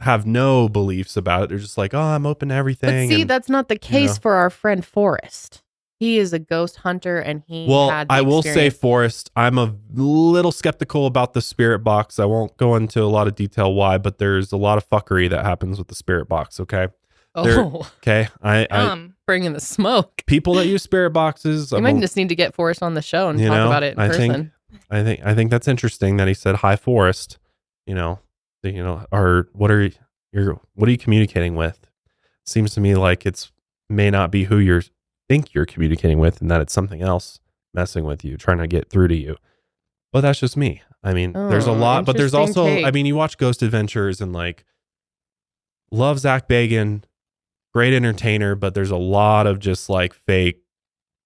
have no beliefs about it. They're just like, oh, I'm open to everything. But see, and- that's not the case know. for our friend Forrest. He is a ghost hunter, and he Well, had the I will say, experience. Forrest, I'm a little skeptical about the spirit box. I won't go into a lot of detail why, but there's a lot of fuckery that happens with the spirit box. Okay. Oh. Okay. I bringing the smoke. people that use spirit boxes. We might just need to get Forrest on the show and talk about it in person. I think that's interesting that he said hi, Forrest. Or what are you communicating with? Seems to me like may not be who you think you're communicating with, and that it's something else messing with you, trying to get through to you. But that's just me. I mean, there's a lot, but there's interesting also, take. I mean, you watch Ghost Adventures and like, love Zach Bagan, great entertainer, but there's a lot of just like fake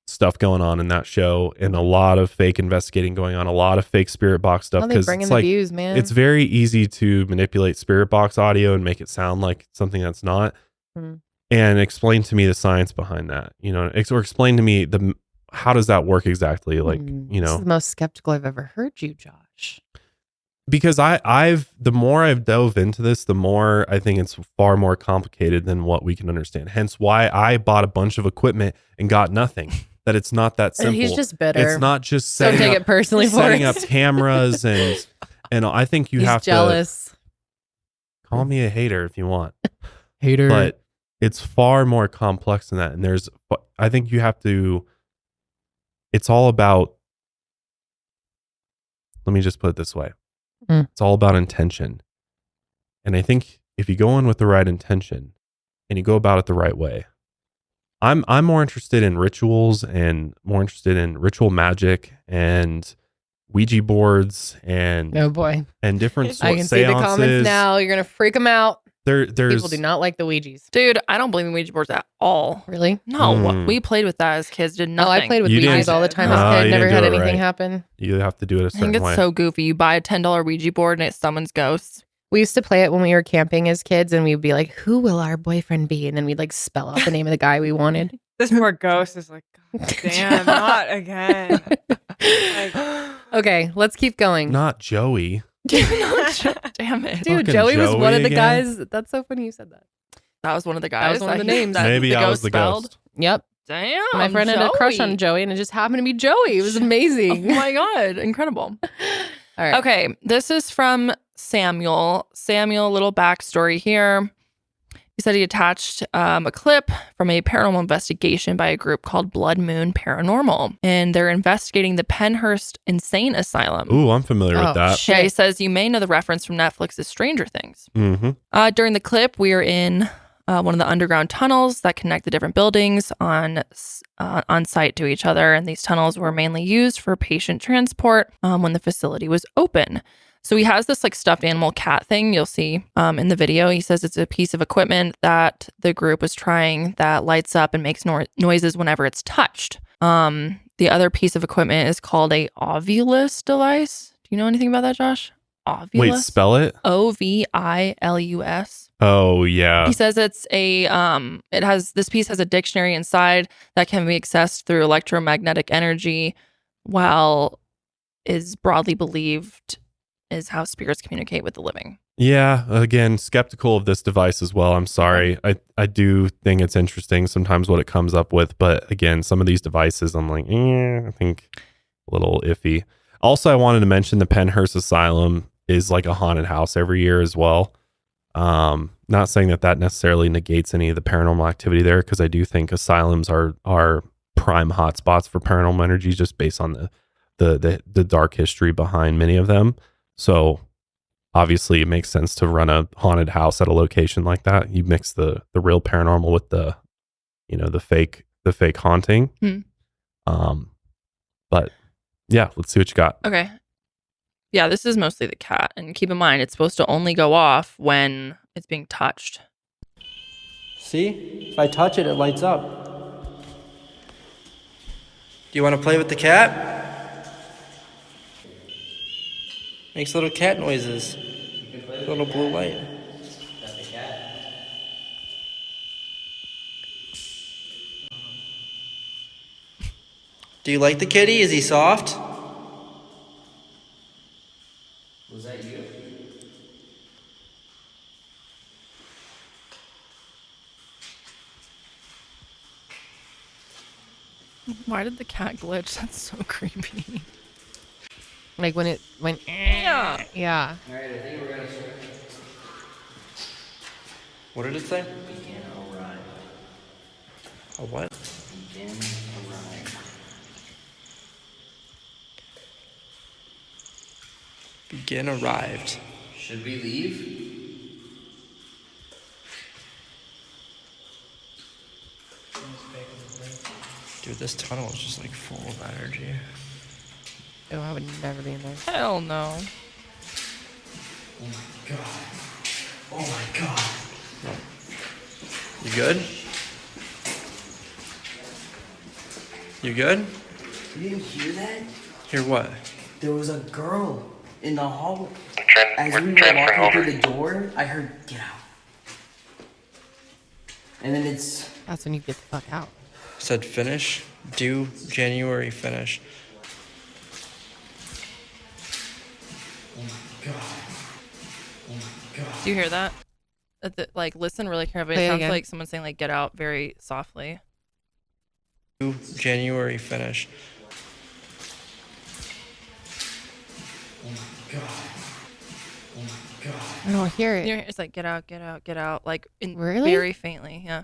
stuff going on in that show, and a lot of fake investigating going on, a lot of fake spirit box stuff. Oh, they Because bring in it's the like, views, man. it's very easy to manipulate spirit box audio and make it sound like something that's not. Mhm. And explain to me the science behind that, or explain to me how does that work exactly? Like, This is the most skeptical I've ever heard you, Josh. because the more I've dove into this, the more I think it's far more complicated than what we can understand. Hence why I bought a bunch of equipment and got nothing. That it's not that simple. He's just bitter. It's not just Don't setting take up, it personally, setting up Forrest. cameras and I think you He's have jealous. to call me a hater if you want. Hater. But it's far more complex than that. And I think you have to, it's all about, let me just put it this way. It's all about intention. And I think if you go in with the right intention and you go about it the right way, I'm more interested in rituals and more interested in ritual magic and Ouija boards and Oh boy. and different I can see the comments seances. now. You're gonna freak them out. There's People do not like the Ouijas. Dude, I don't believe in Ouija boards at all. Really? No, Mm. we played with that as kids. Did No, nothing. I played with You Ouijas didn't- all the time No, as a kid. you Never didn't had do it anything right. happen. You have to do it a I certain think it's way. so goofy. You buy a $10 Ouija board and it summons ghosts. We used to play it when we were camping as kids, and we'd be like, "Who will our boyfriend be?" And then we'd like spell out the name of the guy we wanted. This poor ghost is like, God damn, not again. Okay, let's keep going. Not Joey. Damn it. Dude, Fucking Joey was one Joey of the again? guys. That's so funny you said that. That was one of the guys. That was one of the names. that Maybe the I was ghost the spelled. ghost. Yep. Damn. My friend had a crush on Joey, and it just happened to be Joey. It was amazing. Oh my God. Incredible. All right. Okay. This is from Samuel. Samuel, little backstory here. He said he attached a clip from a paranormal investigation by a group called Blood Moon Paranormal, and they're investigating the Pennhurst Insane Asylum. Ooh, I'm familiar with that. Yeah, he says you may know the reference from Netflix's Stranger Things. Mm-hmm. During the clip, we are in one of the underground tunnels that connect the different buildings on site to each other, and these tunnels were mainly used for patient transport when the facility was open. So he has this like stuffed animal cat thing you'll see in the video. He says it's a piece of equipment that the group was trying that lights up and makes noises whenever it's touched. The other piece of equipment is called a ovulus device. Do you know anything about that, Josh? Ovulus? Wait, spell it. Ovilus. Oh yeah. He says it's this piece has a dictionary inside that can be accessed through electromagnetic energy, while is broadly believed is how spirits communicate with the living. Yeah, again, skeptical of this device as well. I'm sorry. I do think it's interesting sometimes what it comes up with, but again, some of these devices I'm like, I think a little iffy. Also, I wanted to mention the Pennhurst Asylum is like a haunted house every year as well. Not saying that necessarily negates any of the paranormal activity there, because I do think asylums are prime hotspots for paranormal energy just based on the dark history behind many of them. So obviously it makes sense to run a haunted house at a location like that. You mix the real paranormal with the fake haunting. But yeah, let's see what you got. Okay. Yeah, this is mostly the cat. And keep in mind, it's supposed to only go off when it's being touched. See? If I touch it, it lights up. Do you want to play with the cat? Makes little cat noises. Little blue light. Do you like the kitty? Is he soft? Was that you? Why did the cat glitch? That's so creepy. Like when it went. Yeah. Yeah. All right, I think we're gonna start. What did it say? Begin arrive. A what? Begin arrive. Begin arrived. Should we leave? Dude, this tunnel is just like full of energy. Oh, I would never be in there. Hell no. Oh my god. Oh my god. You good? You good? You didn't hear that? Hear what? There was a girl in the hall. As we were walking through the door, I heard, "Get out." And then That's when you get the fuck out. Said finish. Due January finish. Oh my god. Oh my god. Do you hear that? Like, listen really carefully. Play It it sounds again. like someone saying, like, get out very softly. Due January finish. Oh my god. Oh my god. I don't hear it. It's like, get out, get out, get out. Like, Really? very faintly. Yeah.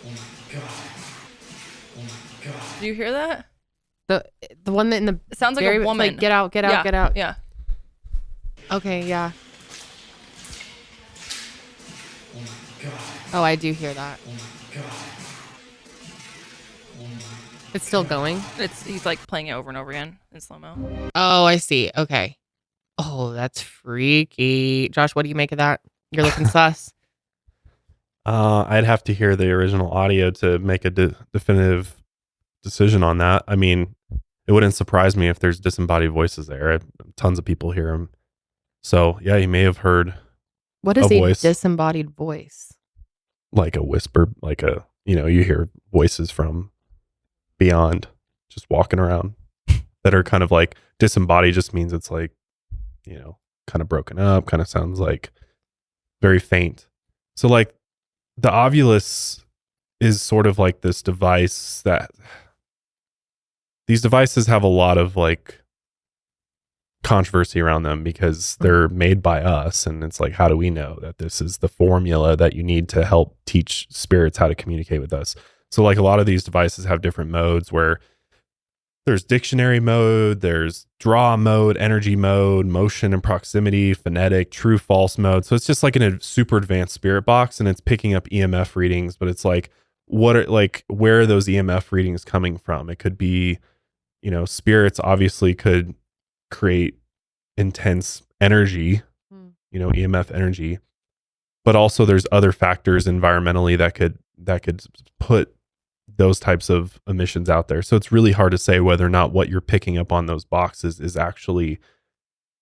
Oh my god. Oh my god. Do you hear that? The one that in the It sounds like very, a woman. Like, get out, get out, Yeah, get out. Yeah. Okay, yeah. Oh my god. Oh, I do hear that. Oh my god. Oh my It's still going. He's like playing it over and over again in slow mo. Oh, I see. Okay. Oh, that's freaky. Josh, what do you make of that? You're looking sus. I'd have to hear the original audio to make a definitive decision on that. I mean, it wouldn't surprise me if there's disembodied voices there. Tons of people hear them. So yeah, you may have heard What is a voice, disembodied voice? like a whisper, like you hear voices from beyond just walking around that are kind of like disembodied. Just means it's like, kind of broken up, kind of sounds like very faint. So like the Ovilus is sort of like this device that these devices have a lot of like controversy around them because they're made by us, and it's like, how do we know that this is the formula that you need to help teach spirits how to communicate with us? So like a lot of these devices have different modes where there's dictionary mode, there's draw mode, energy mode, motion and proximity, phonetic, true false mode. So it's just like in a super advanced spirit box, and it's picking up EMF readings, but it's like, where are those EMF readings coming from? It could be, spirits obviously could create intense energy, EMF energy, but also there's other factors environmentally that could put those types of emissions out there. So it's really hard to say whether or not what you're picking up on those boxes is actually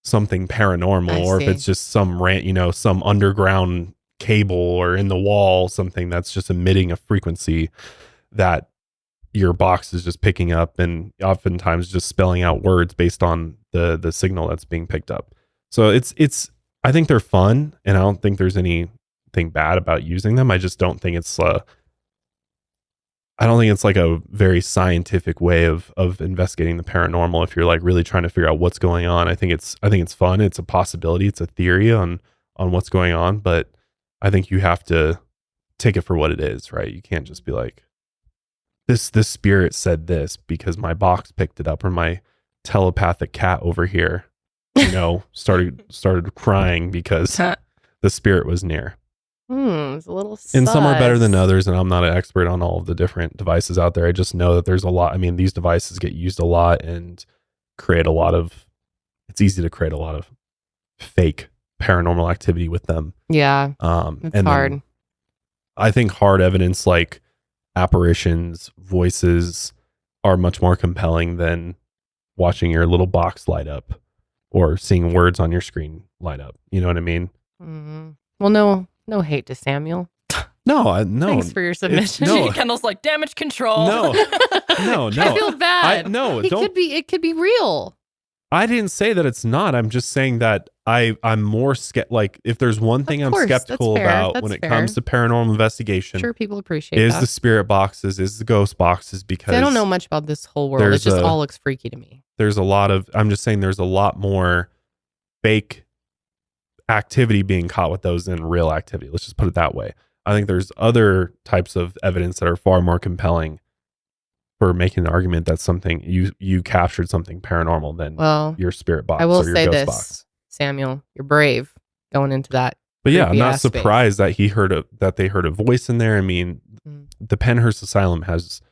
something paranormal, I or if see. it's just some some underground cable or in the wall, something that's just emitting a frequency that your box is just picking up, and oftentimes just spelling out words based on the signal that's being picked up. So it's I think they're fun, and I don't think there's anything bad about using them. I just don't think it's like a very scientific way of investigating the paranormal. If you're like really trying to figure out what's going on, I think it's fun. It's a possibility. It's a theory on what's going on, but I think you have to take it for what it is, right? You can't just be like, this spirit said this because my box picked it up, or my telepathic cat over here, started crying because the spirit was near. It's a little And some are better than sus. others, and I'm not an expert on all of the different devices out there. I just know that there's a lot. I mean, these devices get used a lot and it's easy to create a lot of fake paranormal activity with them. Yeah. And It's hard. then I think hard evidence like apparitions, voices are much more compelling than watching your little box light up or seeing words on your screen light up. You know what I mean? Well, no hate to Samuel. No. Thanks for your submission. No. Kendall's like damage control. No. I feel bad. No, It don't. could be real. I didn't say that it's not. I'm just saying that I'm more like if there's one thing I'm course, that's skeptical fair. about That's when it fair. comes to paranormal investigation, Sure, people appreciate is that. the spirit boxes, is the ghost boxes, because See, I don't know much about this whole world. It there's just a- all looks freaky to me. there's a lot of, I'm just saying there's a lot more fake activity being caught with those than real activity. Let's just put it that way. I think there's other types of evidence that are far more compelling for making the argument that something you captured something paranormal than Well, your spirit box I will or your say ghost this, box. Samuel, you're brave going into that. But yeah, I'm creepy not ass space. surprised that they heard a voice in there. I mean, the Pennhurst Asylum has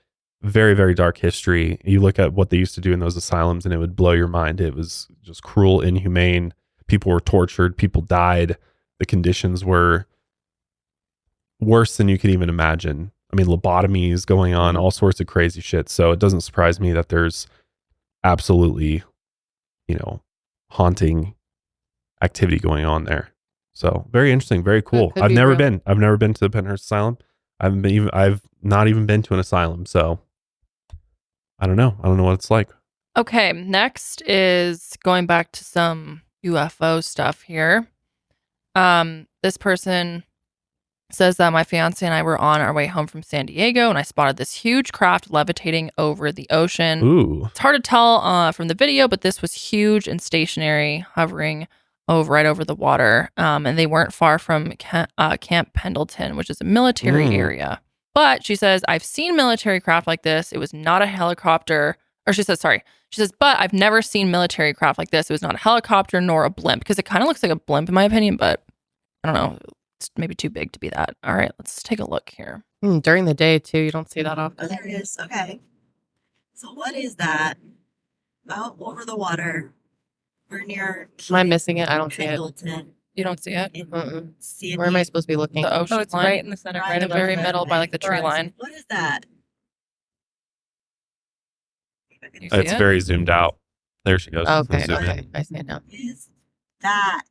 very, very dark history. You look at what they used to do in those asylums and it would blow your mind. It was just cruel, inhumane. People were tortured. People died. The conditions were worse than you could even imagine. I mean, lobotomies going on, all sorts of crazy shit. So it doesn't surprise me that there's absolutely, haunting activity going on there. So very interesting, very cool. could I've be never real. been. I've never been to the Pennhurst Asylum. I've not even been to an asylum. So I don't know. I don't know what it's like. Okay, next is going back to some UFO stuff here. This person says that my fiance and I were on our way home from San Diego and I spotted this huge craft levitating over the ocean. Ooh. It's hard to tell from the video, but this was huge and stationary, hovering right over the water. And they weren't far from Camp Pendleton, which is a military area. But she says, I've seen military craft like this. It was not a helicopter. Or she says, but I've never seen military craft like this. It was not a helicopter nor a blimp, because it kind of looks like a blimp in my opinion, but I don't know. It's maybe too big to be that. All right, let's take a look here. During the day too, you don't see that often. Oh, there it is. Okay. So what is that? Out over the water. We're near. Am I missing it? I don't see it. Pendleton. You don't see it? See it Where am I supposed to be looking? The ocean Oh, it's line. right in the center. Right in the very middle by like the tree line. What is that? You see It's it? very zoomed out. There she goes. Okay, Zoom in. okay. I see it now. Is that?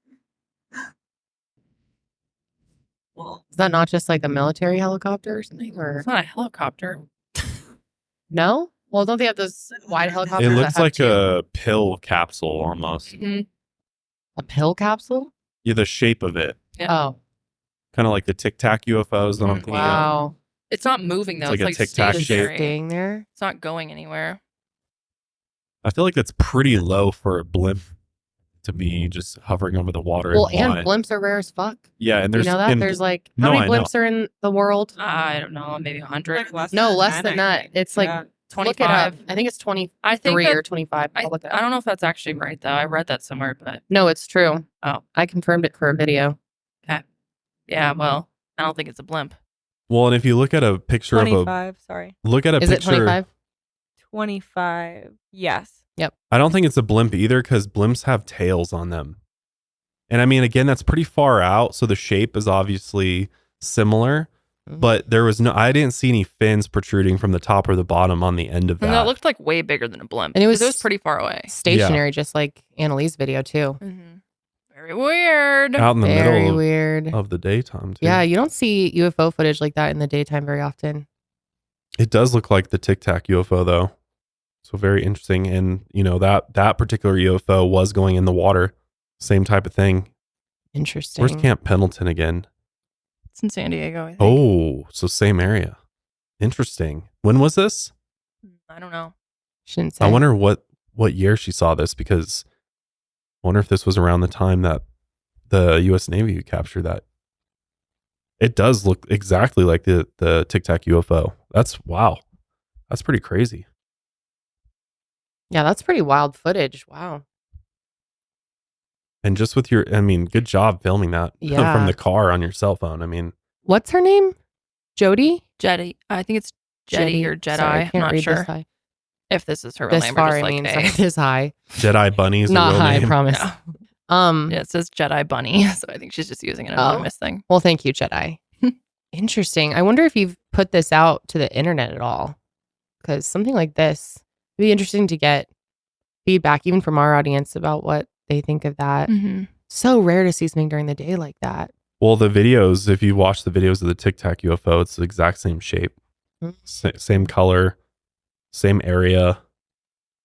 Well, Is that not just like a military helicopter or something? Or It's not a helicopter. no? Well, don't they have those wide helicopters? It that looks have like two- a pill capsule almost. a pill capsule. Yeah, the shape of it. Oh, Kind of like the Tic Tac UFOs that I'm thinking of. wow. It's not moving though. It's like It's a like Tic Tac stationary. shape. Staying there. It's not going anywhere. I feel like that's pretty low for a blimp to be just hovering over the water. Well, and and flying. blimps are rare as fuck. Yeah, and there's you know that and- there's like No, how I many know. blimps are in the world? I don't know, maybe 100. No, less than that. It's like Yeah, look it up. 25. I think it's 23 I think or that- 25. I'll look it up. I don't know if that's actually right though. I read that somewhere, but No, it's true. Oh. I confirmed it for a video. yeah, well, I don't think it's a blimp. Well, and if you look at a picture of a 25, sorry. look at a Is it picture, 25? 25. Yes. Yep. I don't think it's a blimp either because blimps have tails on them. And I mean, again, that's pretty far out, so the shape is obviously similar. but there was I didn't see any fins protruding from the top or the bottom on the end of that. And that looked like way bigger than a blimp. And it was pretty far away. Stationary, just like Annalise video too. Very weird. Out in the Very middle weird. of the daytime, too. Yeah, you don't see UFO footage like that in the daytime very often. It does look like the Tic Tac UFO, though. So very interesting. And, you know, that particular UFO was going in the water. Same type of thing. Interesting. Where's Camp Pendleton again? It's in San Diego, I think. Oh, so same area. Interesting. When was this? I don't know. Shouldn't say. I wonder what year she saw this, because I wonder if this was around the time that the U.S. Navy captured that. It does look exactly like the Tic Tac UFO. Wow. That's pretty crazy. Yeah, that's pretty wild footage. Wow. And just with good job filming that from the car on your cell phone. I mean, what's her name? Jody? Jetty. I think it's Jetty or Jedi. Sorry, I can't I'm not read sure this high. if this is her real This name far, or just it like means a. like this high. Jedi Bunny is not the real high, name. I promise. No. Yeah, it says Jedi Bunny, so I think she's just using an anonymous thing. Well, thank you, Jedi. Interesting. I wonder if you've put this out to the internet at all, because something like this would be interesting to get feedback, even from our audience, about what they think of that. So rare to see something during the day like that. Well, the videos, if you watch the videos of the Tic Tac UFO, it's the exact same shape, same color, same area.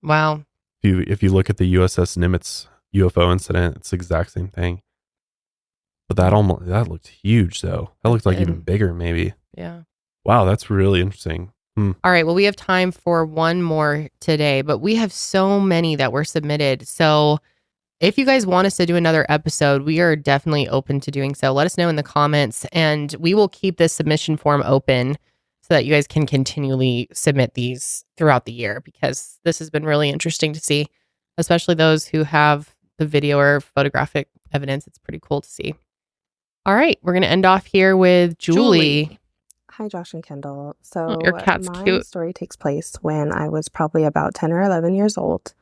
Wow. If you look at the USS Nimitz UFO incident, it's the exact same thing. But that looked huge, though. That looked like even bigger, maybe. Yeah. Wow, that's really interesting. All right. Well, we have time for one more today, but we have so many that were submitted. So if you guys want us to do another episode, we are definitely open to doing so. Let us know in the comments, and we will keep this submission form open so that you guys can continually submit these throughout the year, because this has been really interesting to see, especially those who have the video or photographic evidence. It's pretty cool to see. All right. We're going to end off here with Julie. Hi, Josh and Kendall. So your cat's my cute. story takes place when I was probably about 10 or 11 years old.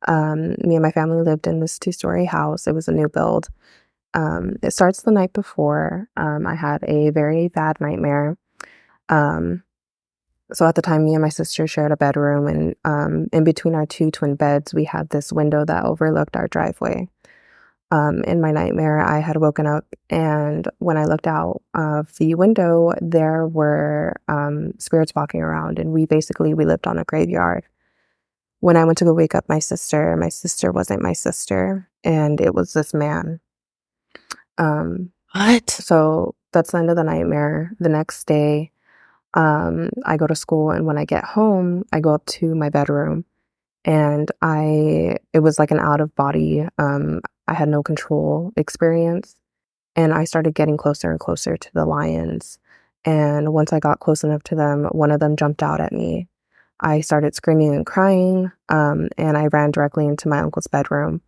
Me and my family lived in this 2-story house. It was a new build. It starts the night before. I had a very bad nightmare. So at the time, me and my sister shared a bedroom, and in between our 2 twin beds, we had this window that overlooked our driveway. In my nightmare, I had woken up, and when I looked out of the window, there were spirits walking around, and we lived on a graveyard. When I went to go wake up my sister wasn't my sister, and it was this man. What? So that's the end of the nightmare. The next day, I go to school, and when I get home, I go up to my bedroom, and it was like an out of body, I had no control experience, and I started getting closer and closer to the lions. And once I got close enough to them, one of them jumped out at me. I started screaming and crying, and I ran directly into my uncle's bedroom.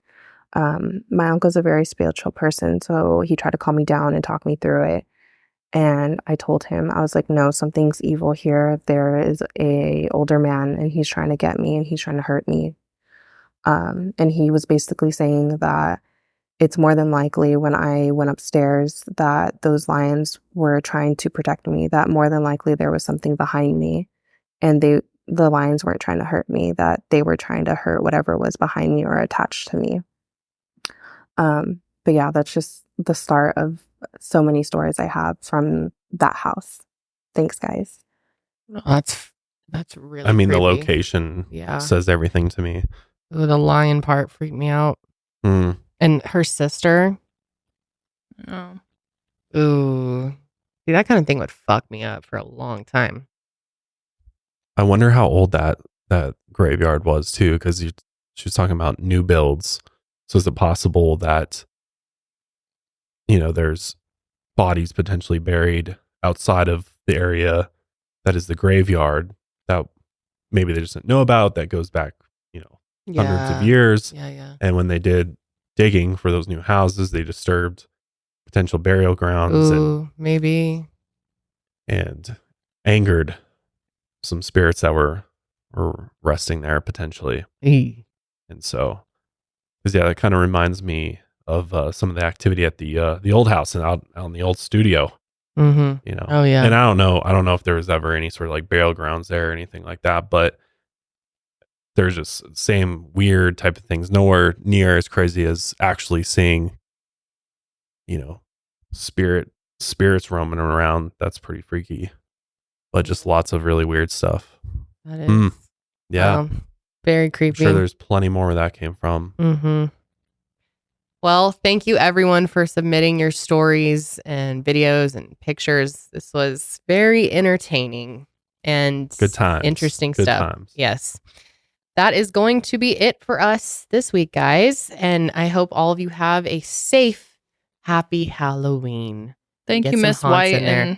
My uncle's a very spiritual person, so he tried to calm me down and talk me through it. And I told him, I was like, no, something's evil here. There is a older man, and he's trying to get me, and he's trying to hurt me. And he was basically saying that it's more than likely when I went upstairs that those lions were trying to protect me, that more than likely there was something behind me, and the lions weren't trying to hurt me, that they were trying to hurt whatever was behind me or attached to me. But yeah, that's just the start of so many stories I have from that house. Thanks, guys. That's really I mean, the creepy. location says everything to me. Ooh, the lion part freaked me out. And her sister. Oh. Ooh. See, that kind of thing would fuck me up for a long time. I wonder how old that graveyard was too, because she was talking about new builds. So is it possible that, there's bodies potentially buried outside of the area that is the graveyard that maybe they just didn't know about, that goes back, hundreds of years. Yeah. And when they did digging for those new houses, they disturbed potential burial grounds. Ooh, maybe. And angered some spirits that were resting there potentially. And so, because that kind of reminds me of some of the activity at the old house and out in the old studio. Mm-hmm. You know. Oh yeah. And I don't know if there was ever any sort of like burial grounds there or anything like that, but there's just same weird type of things. Nowhere near as crazy as actually seeing, spirits roaming around. That's pretty freaky. But just lots of really weird stuff. That is. Yeah. Very creepy. I'm sure there's plenty more where that came from. Mm-hmm. Well, thank you everyone for submitting your stories and videos and pictures. This was very entertaining and Good times. Interesting Good stuff. times. Yes. That is going to be it for us this week, guys. And I hope all of you have a safe, happy Halloween. Thank Get you, some Miss haunts White in there. and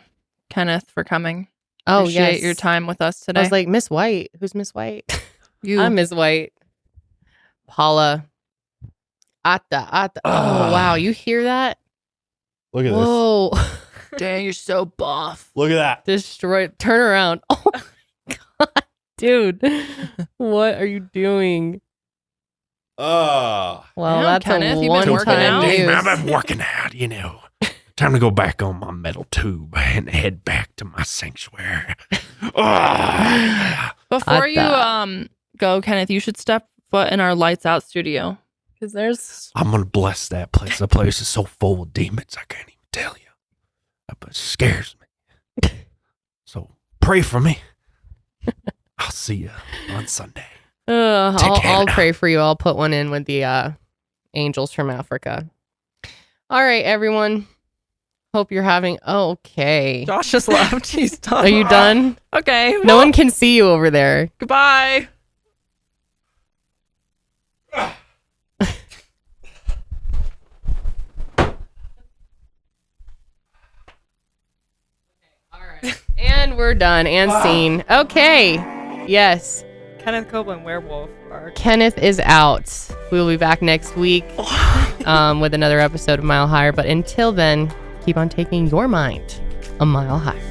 Kenneth, for coming. Oh, Appreciate yes. your time with us today. I was like, Miss White. Who's Miss White? You. I'm Miss White. Paula. Atta. Oh, wow. You hear that? Look at Whoa. Dang, you're so buff. Look at that. Destroyed. Turn around. Oh, my God. Dude. What are you doing? Well, Damn, that's Kenneth, a you've been working out? one-time news. I've been working out, Time to go back on my metal tube and head back to my sanctuary. Before you go, Kenneth, you should step foot in our lights out studio. Because there's I'm going to bless that place. That place is so full of demons, I can't even tell you. It scares me. So pray for me. I'll see you on Sunday. I'll pray for you. I'll put one in with the angels from Africa. All right, everyone. Hope you're having okay. Josh just left. He's done. Are you done? Okay. No one can see you over there. Goodbye. And we're done and seen. Okay. Yes. Kenneth Copeland, werewolf. Kenneth is out. We will be back next week with another episode of Mile Higher. But until then, keep on taking your mind a mile higher.